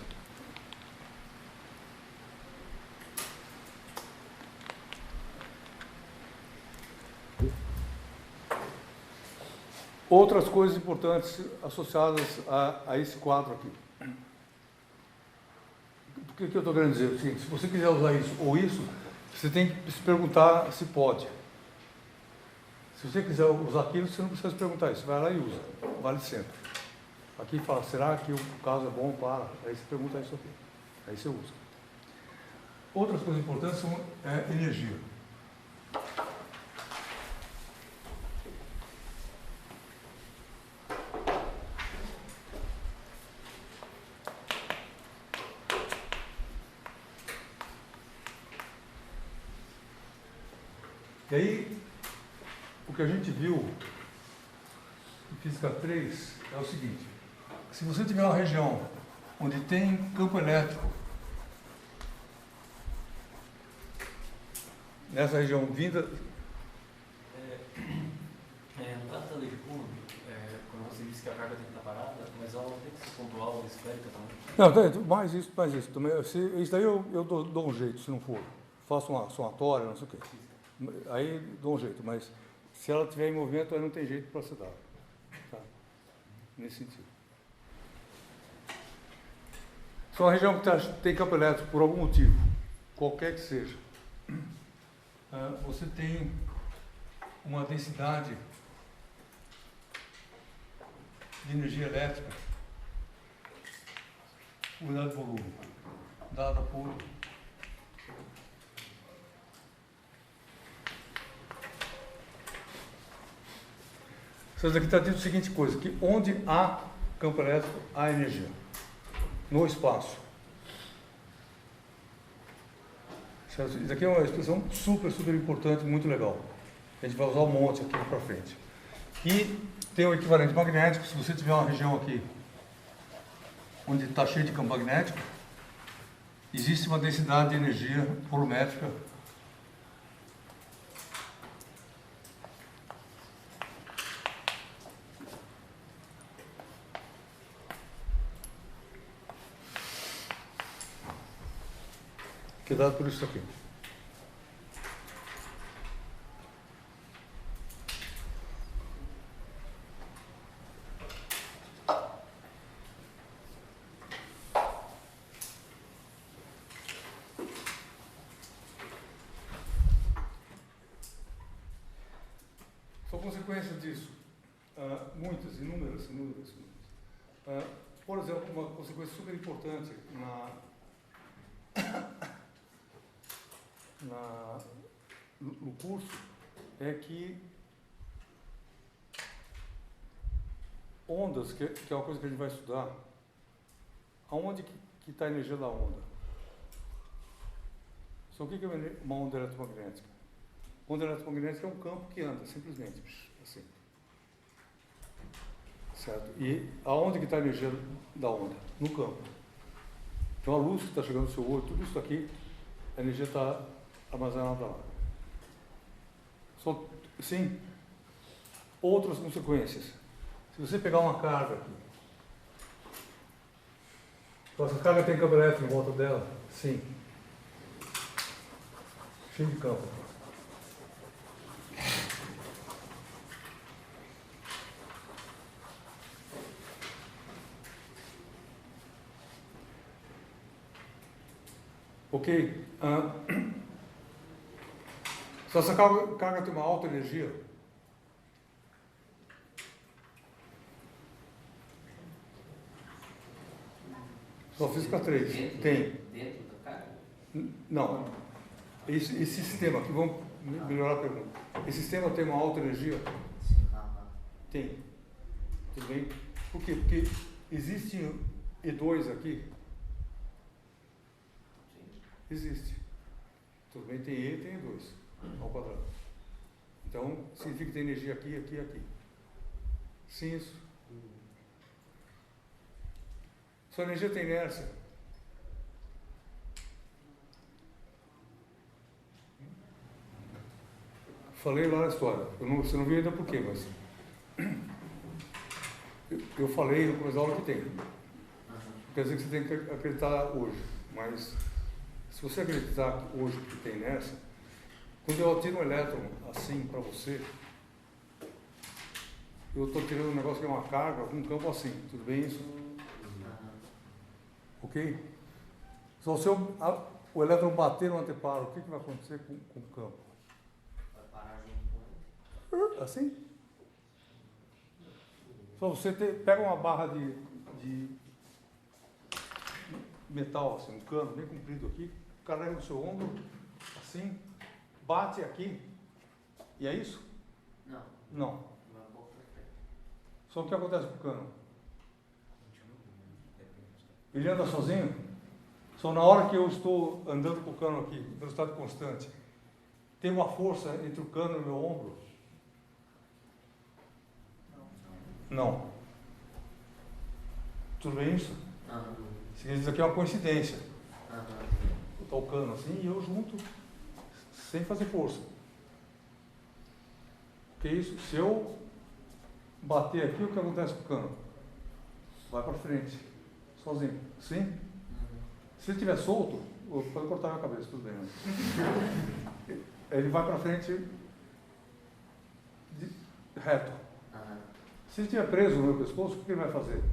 Outras coisas importantes associadas a esse quadro aqui. O que eu estou querendo dizer? Assim, se você quiser usar isso ou isso, você tem que se perguntar se pode. Se você quiser usar aquilo, você não precisa se perguntar isso. Vai lá e usa. Vale sempre. Aqui fala, será que o caso é bom para? Aí você pergunta isso aqui. Aí você usa. Outras coisas importantes são energia. E aí, o que a gente viu em Física 3 é o seguinte: se você tiver uma região onde tem campo elétrico, nessa região vinda... No caso da lei de Coulomb, quando você disse que a carga tem que estar parada, mas ela não tem que ser pontual ou esférica também? Não, mais isso. Também, isso daí eu dou um jeito, se não for. Faço uma somatória, não sei o quê. Aí dou um jeito, mas se ela estiver em movimento, aí não tem jeito para ser dado. Tá? Nesse sentido. Se é uma região que tem campo elétrico por algum motivo, qualquer que seja, você tem uma densidade de energia elétrica, unidade de volume, dada por Isso aqui está dito a seguinte coisa, que onde há campo elétrico, há energia. No espaço. Isso aqui é uma expressão super importante, muito legal. A gente vai usar um monte aqui para frente. E tem o equivalente magnético, se você tiver uma região aqui onde está cheio de campo magnético, existe uma densidade de energia volumétrica que é dado por isso aqui. consequência disso, muitas, inúmeras. Por exemplo, uma consequência super importante no curso é que ondas, que é uma coisa que a gente vai estudar, aonde que está a energia da onda? Só o que é uma onda eletromagnética? Onda eletromagnética é um campo que anda, simplesmente, assim. Certo? E aonde que está a energia da onda? No campo. Então a luz que está chegando no seu olho, tudo isso aqui, a energia está armazenada lá. Sim. Outras consequências. Se você pegar uma carga aqui, então essa carga tem campo elétrico em volta dela? Sim. Cheio de campo. Ok? Se essa carga tem uma alta energia, só física 3. Tem. Dentro da carga? Não. Esse sistema, aqui vamos melhorar a pergunta. Esse sistema tem uma alta energia? Sim. Tem. Tudo bem? Por quê? Porque existe E2 aqui? Sim. Existe. Tudo bem? Tem E e tem E2 ao quadrado. Então, significa que tem energia aqui, aqui e aqui. Sim, isso. Sua energia tem inércia. Falei lá na história. Você não viu ainda por quê, mas eu falei no começo da aula que tem. Quer dizer que você tem que acreditar hoje. Mas se você acreditar hoje que tem inércia, quando eu tiro um elétron assim para você, eu estou tirando um negócio que é uma carga com um campo assim. Tudo bem isso? Ok? Então, se o elétron bater no anteparo, o que vai acontecer com o campo? Vai parar junto com ele. Assim? Então, você pega uma barra de metal, assim, um cano bem comprido aqui, carrega no seu ombro, assim, bate aqui, e é isso? Não. Não. Vai um pouco pra frente. Só o que acontece com o cano? Ele anda sozinho? Só na hora que eu estou andando com o cano aqui, em velocidade constante, tem uma força entre o cano e o meu ombro? Não. Tudo bem isso? Isso aqui é uma coincidência. Eu estou o cano assim e eu junto, sem fazer força. Porque isso, se eu bater aqui, o que acontece com o cano? Vai para frente. Sozinho. Sim? Se ele estiver solto, pode cortar a minha cabeça, tudo bem. Né? Ele vai para frente reto. Se ele estiver preso no meu pescoço, o que ele vai fazer?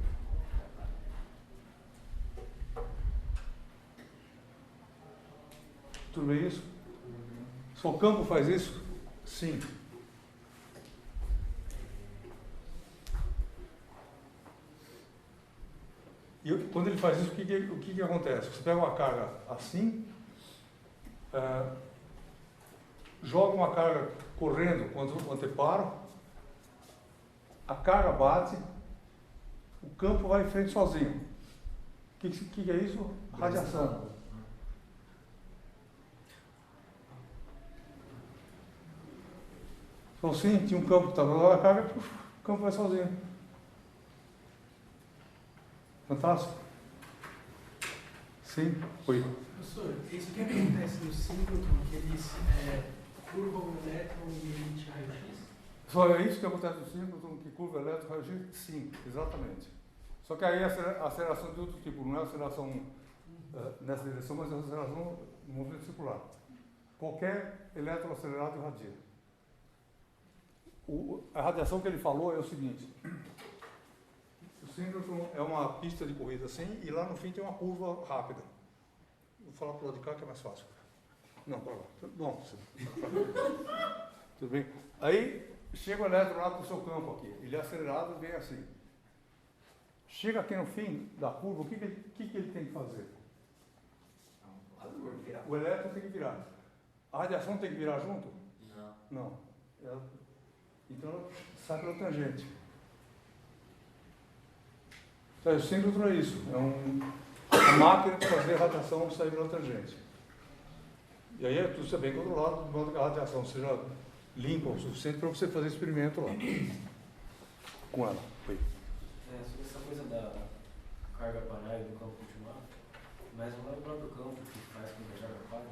Tudo bem isso? Só o campo faz isso? Sim. E quando ele faz isso, o que acontece? Você pega uma carga assim, joga uma carga correndo contra o anteparo, a carga bate, o campo vai em frente sozinho. O que é isso? Radiação. Então sim, tinha um campo que estava lá, a carga, o campo vai sozinho. Fantástico? Sim? Oi. Professor, isso que acontece no síncrotron, que eles curvam o elétron e emite raio-x? Só é isso que acontece no síncrotron, que curva o elétron, raio-x? Sim, exatamente. Só que aí é aceleração de outro tipo, não é aceleração nessa direção, mas é aceleração no movimento circular. Qualquer elétron acelerado irradia. A radiação que ele falou é o seguinte: o síncrotron é uma pista de corrida assim, e lá no fim tem uma curva rápida. Vou falar para o lado de cá que é mais fácil. Não, para lá. Bom, tudo bem. Aí chega o elétron lá para o seu campo aqui, ele é acelerado e vem assim. Chega aqui no fim da curva, o que ele tem que fazer? O elétron tem que virar. A radiação tem que virar junto? Não. Então ela sai pela tangente. Então, o síncrotron é isso. É uma máquina para fazer a radiação sair pela tangente. E aí é tudo isso é bem controlado, de modo que a radiação seja limpa o suficiente para você fazer experimento lá. Com ela. Foi. Sobre essa coisa da carga parar e do campo continuar, mas não é o próprio campo que faz com que a carga pare?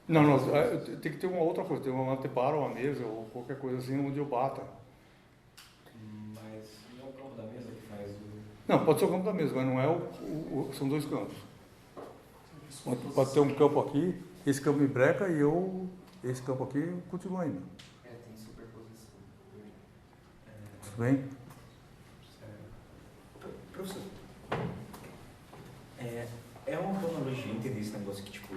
Não, tem que ter uma outra coisa, tem uma anteparo, uma mesa ou qualquer coisa assim onde eu bata. Mas não é o campo da mesa que faz o... Não, pode ser o campo da mesa, mas não é são dois campos. Pode ter um campo aqui, esse campo me breca e esse campo aqui continua ainda. Tem superposição. Tudo bem? Professor, é uma boa analogia entender esse negócio que, tipo,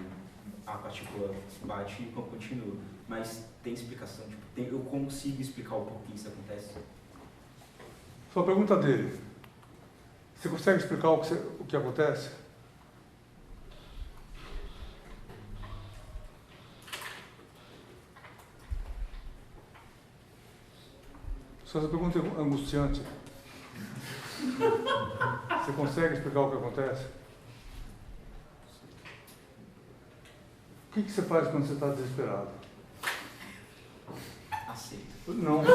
a partícula bate e continua, mas tem explicação, tipo, eu consigo explicar o porquê isso acontece? Só pergunta dele. Você consegue explicar o que acontece? Só essa pergunta é angustiante. Você consegue explicar o que acontece? O que você faz quando você está desesperado? Aceito. Não. Você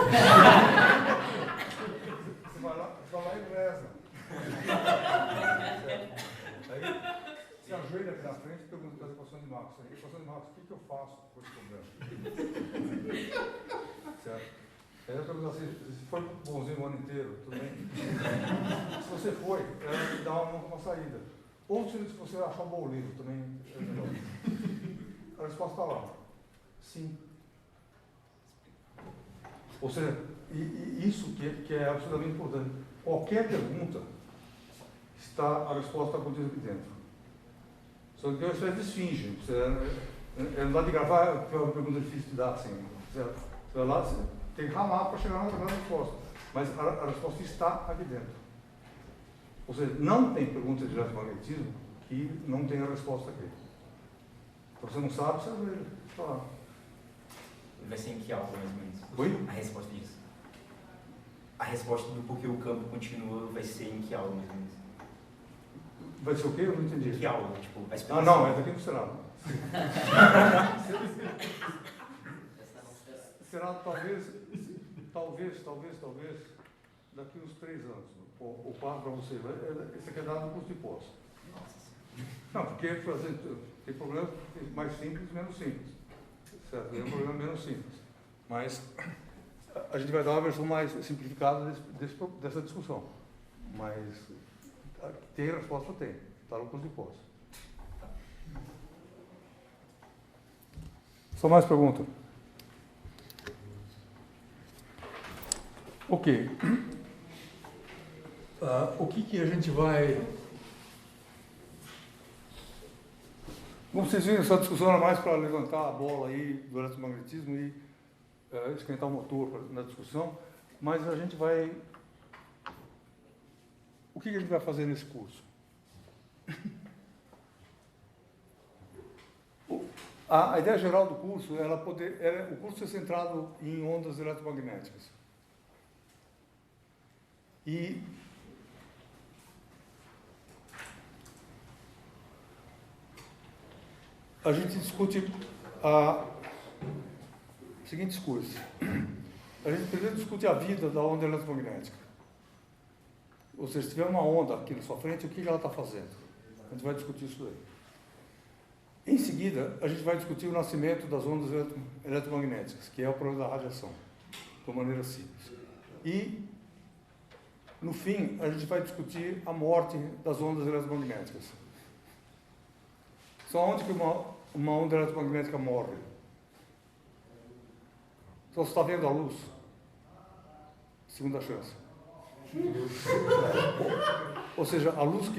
vai lá e reza. Aí você ajoelha aqui na frente e pergunta para a equação de Marx. A equação de Marx, o que eu faço com esse problema? Certo? Aí eu pergunto assim, se foi bonzinho o ano inteiro, tudo bem? Se você foi, ela te dá uma saída. Ou se você achar um bom livro, também é melhor. A resposta está lá. Sim. Ou seja, isso que é absolutamente importante. Qualquer pergunta, a resposta está contida aqui dentro. Só que é uma espécie de esfinge. Não dá de gravar, que é uma pergunta difícil de dar assim. Você vai lá, você tem que ralar para chegar na resposta. Mas a resposta está aqui dentro. Ou seja, não tem pergunta de eletromagnetismo que não tenha resposta aqui. Então você não sabe, você ajoelha. Está lá. Vai ser em que aula, mais ou menos? Oi? A resposta disso. A resposta do porquê o campo continua vai ser em que aula, mais ou menos? Vai ser o quê? Eu não entendi. Em que aula? Tipo, a Ah, explicação. não, é daqui no Senado. Será talvez, daqui uns 3 anos. O par para você. Esse aqui é dado no curso de pós. Não, porque tem problemas mais simples e menos simples. Certo? Tem um problema menos simples. Mas a gente vai dar uma versão mais simplificada dessa discussão. Mas tem resposta, tem. Está no curso de pós. Só mais pergunta? Ok. O que a gente vai... Como vocês viram, essa discussão era mais para levantar a bola aí do eletromagnetismo e esquentar o motor na discussão, mas a gente vai... O que a gente vai fazer nesse curso? A ideia geral do curso é o curso ser centrado em ondas eletromagnéticas. E a gente discute seguintes coisas. A gente primeiro discute a vida da onda eletromagnética. Ou seja, se tiver uma onda aqui na sua frente, o que ela está fazendo? A gente vai discutir isso aí. Em seguida, a gente vai discutir o nascimento das ondas eletromagnéticas, que é o problema da radiação, de uma maneira simples. E, no fim, a gente vai discutir a morte das ondas eletromagnéticas. Só onde que uma onda eletromagnética morre? Então, você está vendo a luz? Segunda chance. Ou seja, a luz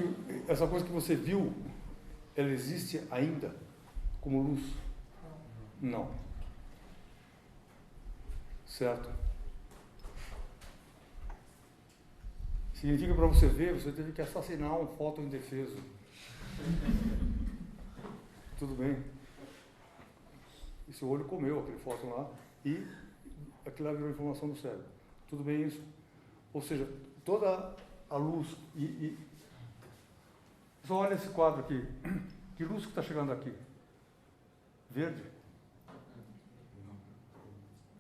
essa coisa que você viu, ela existe ainda como luz? Não. Certo? Significa para você ver, você teve que assassinar um fóton indefeso. Tudo bem? E seu olho comeu aquele fóton lá e aquilo lá virou informação do cérebro. Tudo bem isso? Ou seja, toda a luz só olha esse quadro aqui. Que luz que está chegando aqui? Verde?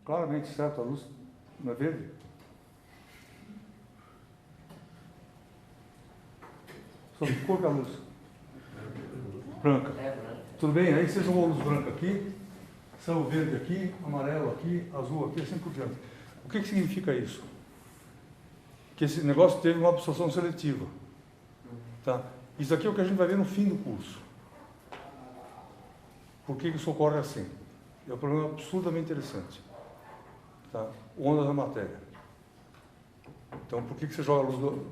Claramente, certo? A luz não é verde? Só que cor que é a luz? Branca. Tudo bem? Aí você jogou a luz branca aqui, saiu verde aqui, amarelo aqui, azul aqui, assim por diante. O que significa isso? Que esse negócio teve uma absorção seletiva. Tá? Isso aqui é o que a gente vai ver no fim do curso. Por que isso ocorre assim? É um problema absurdamente interessante. Tá? Ondas da matéria. Então, por que você joga a luz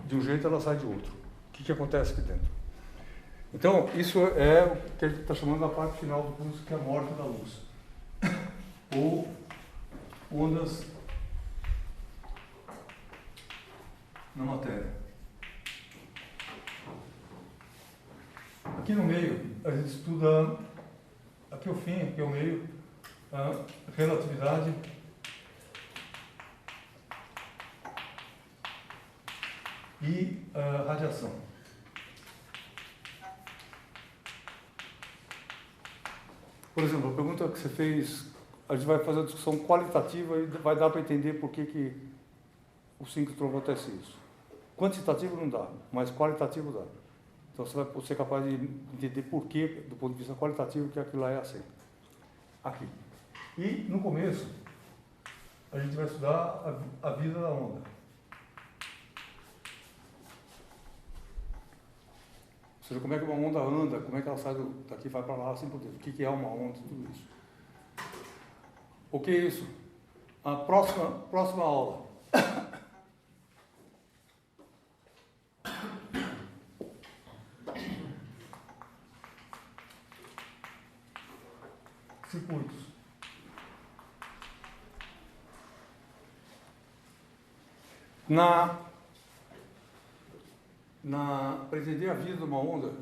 de um jeito e ela sai de outro? O que acontece aqui dentro? Então, isso é o que a gente está chamando da parte final do curso, que é a morte da luz. Ou ondas na matéria. Aqui no meio, a gente estuda, aqui o fim, aqui o meio, a relatividade e a radiação. Por exemplo, a pergunta que você fez, a gente vai fazer uma discussão qualitativa e vai dar para entender por que o síncrotron acontece isso. Quantitativo não dá, mas qualitativo dá. Então você vai ser capaz de entender por que, do ponto de vista qualitativo, que aquilo lá é assim. Aqui. E, no começo, a gente vai estudar a vida da onda. Ou seja, como é que uma onda anda, como é que ela sai daqui, vai para lá, assim por diante. O que é uma onda, tudo isso. O que é isso? A próxima aula. Circuitos. Para entender a vida de uma onda,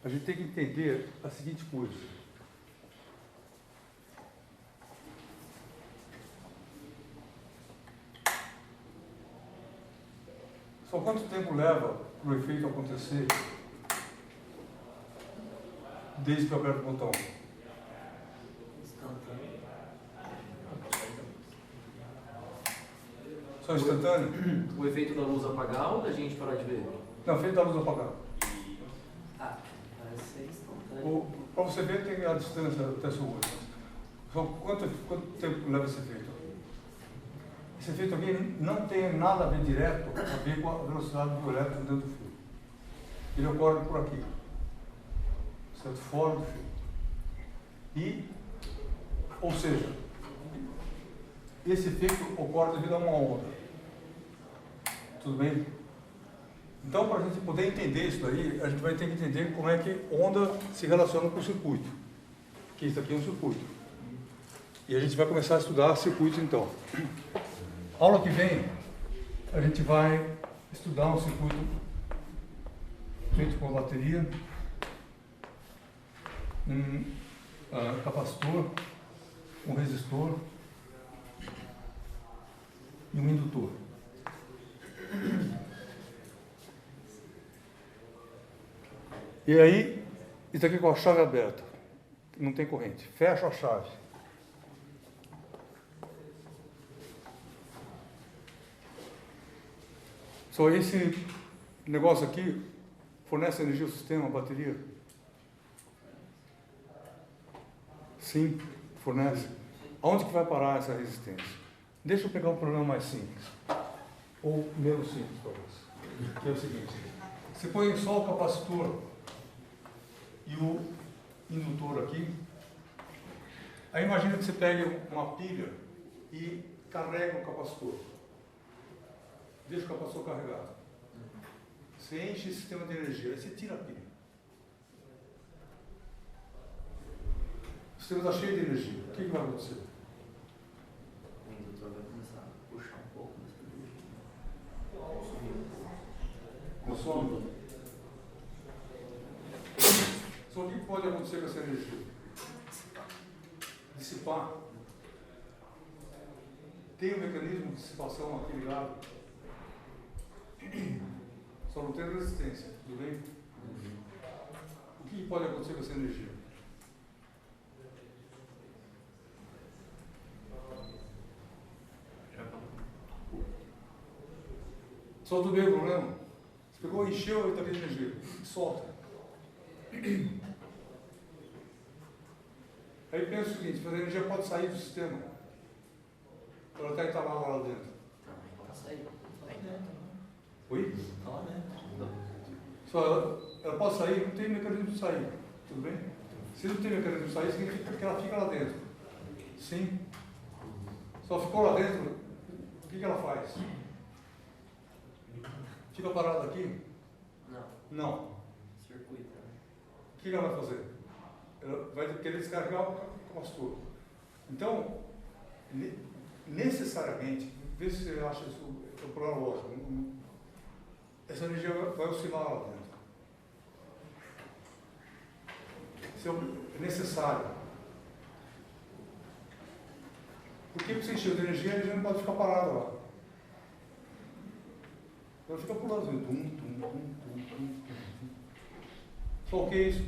a gente tem que entender a seguinte coisa. Só quanto tempo leva para o efeito acontecer desde que eu aperto o botão? Só instantâneo? O efeito da luz apagar ou da gente parar de ver? Não, o efeito da luz apagar. Ah, parece ser instantâneo. Para você ver, tem a distância até seu olho. Só quanto tempo leva esse efeito? Esse efeito aqui não tem nada a ver direto a ver com a velocidade do elétron dentro do fio. Ele ocorre por aqui, certo? Fora do fio. Ou seja, esse efeito ocorre devido a uma onda. Tudo bem? Então, para a gente poder entender isso daí, a gente vai ter que entender como é que onda se relaciona com o circuito. Porque isso aqui é um circuito. E a gente vai começar a estudar circuitos então. Aula que vem, a gente vai estudar um circuito feito com a bateria, um capacitor, um resistor e um indutor. E aí, isso aqui com a chave aberta, não tem corrente, fecha a chave. Só esse negócio aqui fornece energia ao sistema, a bateria? Sim, fornece. Aonde que vai parar essa resistência? Deixa eu pegar um problema mais simples, ou menos simples, talvez, que é o seguinte. Você põe só o capacitor e o indutor aqui. Aí imagina que você pegue uma pilha e carrega o capacitor. Deixa o capacitor carregado. Você enche o sistema de energia, aí você tira a pilha. O sistema está cheio de energia. O que vai acontecer? indutor vai começar a puxar um pouco dessa energia. Só o que pode acontecer com essa energia? Dissipar. Tem um mecanismo de dissipação aqui ligado. Só não tem resistência, tudo bem? O que pode acontecer com essa energia? Só tudo bem o problema? Você pegou, encheu e está aqui de energia. Solta. Aí pensa o seguinte, a energia pode sair do sistema. Ela está instalada lá dentro. Está saindo. Está aí dentro. Oi? Está lá dentro. Só ela pode sair, não tem mecanismo de sair. Tudo bem? Se não tem mecanismo de sair, significa que ela fica lá dentro. Sim. Só ficou lá dentro, o que ela faz? Fica parada aqui? Não. Não. Circuito. O que ela vai fazer? Ela vai querer descarregar o capacitor. Então, necessariamente, vê se você acha isso é um problema lógico. Essa energia vai oscilar lá dentro. Isso é necessário. Porque você encheu de energia, a energia não pode ficar parada lá. Ela fica pulando assim, tum, tum, tum, tum, tum, tum. Só o que é isso?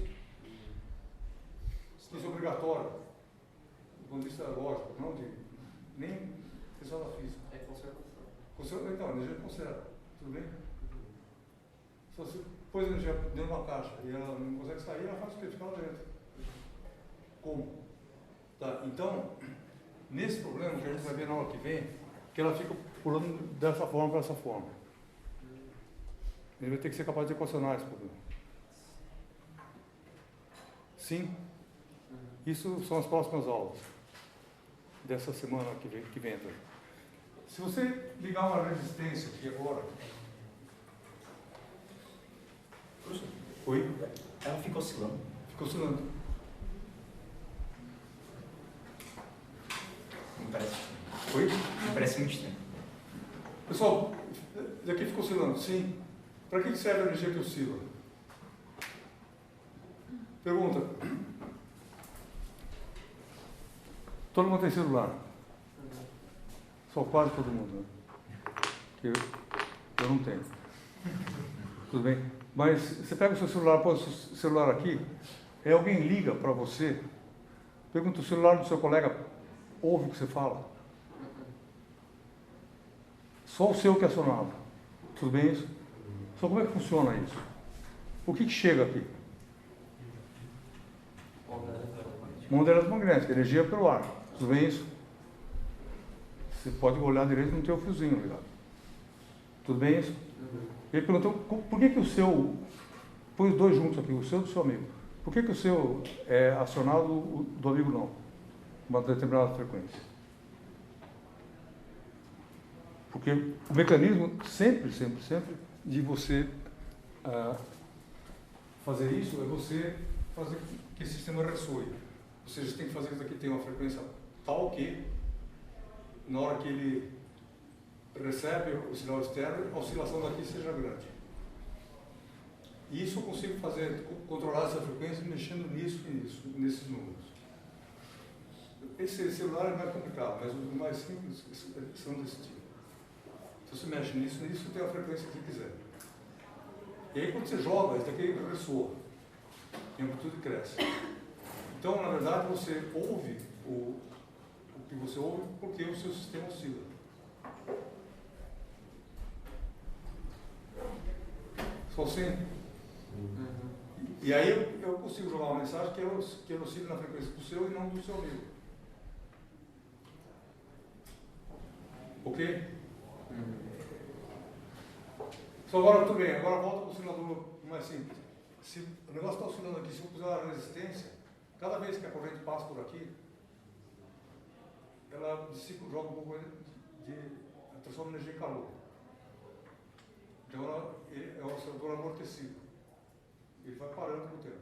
Isso é obrigatório. Do ponto de vista lógico, não de nem questão da física. É conservação. Então, a energia conserva. Tudo bem? Se você pôs a energia dentro de uma caixa e ela não consegue sair, ela faz o quê? Fica lá dentro. Como? Tá, então, nesse problema que a gente vai ver na hora que vem, que ela fica pulando dessa forma para essa forma. Ele vai ter que ser capaz de equacionar esse problema. Sim? Isso são as próximas aulas dessa semana que vem. Se você ligar uma resistência aqui agora... Oi? Ela fica oscilando. Fica oscilando. Me parece. Oi? Me parece muito estranho. Pessoal, daqui fica oscilando, sim. Para que serve a energia que oscila? Pergunta. Todo mundo tem celular? Só quase todo mundo, né? Eu não tenho. Tudo bem? Mas você pega o seu celular, põe o seu celular aqui, aí alguém liga para você, pergunta o celular do seu colega, ouve o que você fala. Só o seu que é acionado. Tudo bem isso? Só como é que funciona isso? O que chega aqui? Onda eletromagnética, energia pelo ar. Tudo bem isso? Você pode olhar direito e não tem o fiozinho ligado. Tudo bem isso? Ele perguntou, por que o seu... Põe os dois juntos aqui, o seu e do seu amigo. Por que o seu é acionado, o do amigo não? Uma determinada frequência. Porque o mecanismo sempre de você fazer isso é você fazer que esse sistema ressoe. Ou seja, você tem que fazer que isso aqui tenha uma frequência tal que, na hora que ele recebe o sinal externo, a oscilação daqui seja grande. E isso eu consigo fazer, controlar essa frequência mexendo nisso e nisso, nesses números. Esse celular é mais complicado, mas os mais simples são desse tipo. Se você mexe nisso, nisso tem a frequência que você quiser. E aí quando você joga, isso daqui ressoa. E a amplitude cresce. Então, na verdade, você ouve o que você ouve porque o seu sistema oscila. Só assim. E aí eu consigo jogar uma mensagem que ela oscila na frequência do seu e não do seu amigo. Ok? Só agora tudo bem, agora volta para o oscilador mais simples. Se o negócio está oscilando aqui, se eu puser uma resistência, cada vez que a corrente passa por aqui, ela joga um pouco transforma energia em calor. Então é um oscilador amortecido. Ele vai parando com o tempo.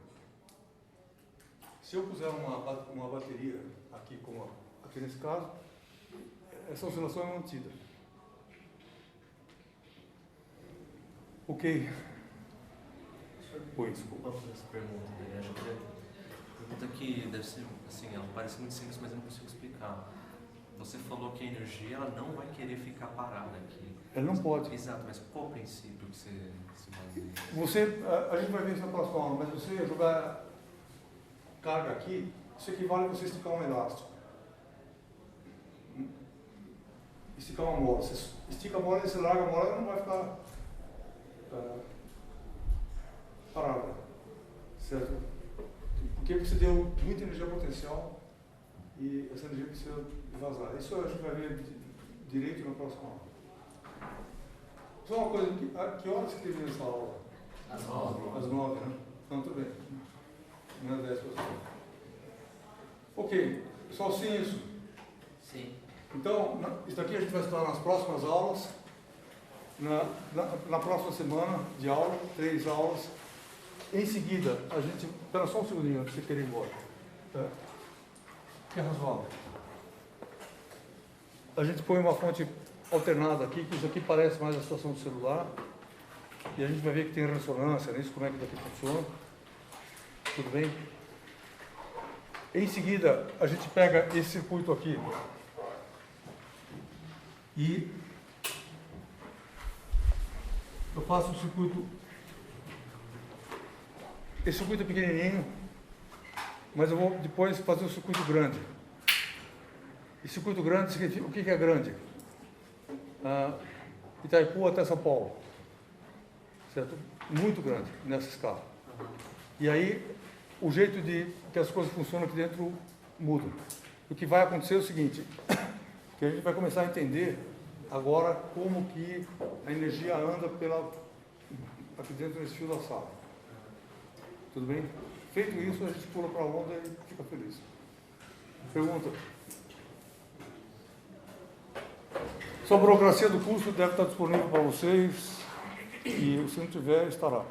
Se eu puser uma bateria aqui, como aqui nesse caso, essa oscilação é mantida. Ok. Pois. Desculpa por essa pergunta, né? Acho que é uma pergunta que deve ser, assim, ela parece muito simples, mas eu não consigo explicar. Você falou que a energia ela não vai querer ficar parada aqui. Ela não pode. Exato, mas qual o princípio que você se baseia? A gente vai ver isso na próxima aula, mas você jogar carga aqui, isso equivale a você esticar um elástico. Esticar uma mola. Você estica a mola e você larga a mola, ela não vai ficar parada. Certo? Porque você deu muita energia potencial e essa energia precisa vazar. Isso a gente vai ver direito na próxima aula. Só uma coisa, que horas que teve essa aula? Às 9. Às 9, né? Então, tudo bem. Não é 10 pessoas. Ok. Pessoal, sim, isso? Sim. Então, isso daqui a gente vai estudar nas próximas aulas. Na próxima semana de aula, 3 aulas. Em seguida, a gente... Espera só um segundinho antes de você querer ir embora. Que é razoável. A gente põe uma fonte alternada aqui, que isso aqui parece mais a situação do celular. E a gente vai ver que tem ressonância nisso, como é que daqui funciona. Tudo bem? Em seguida, a gente pega esse circuito aqui e eu faço o circuito. Esse circuito é pequenininho, mas eu vou depois fazer um circuito grande. E circuito grande significa, o que é grande? Itaipu até São Paulo, certo? Muito grande nessa escala. E aí o jeito de que as coisas funcionam aqui dentro muda. O que vai acontecer é o seguinte, que a gente vai começar a entender agora como que a energia anda aqui dentro desse fio da sala. Tudo bem? Feito isso, a gente pula para a onda e fica feliz. Pergunta? Sua burocracia do curso deve estar disponível para vocês e se não tiver, estará.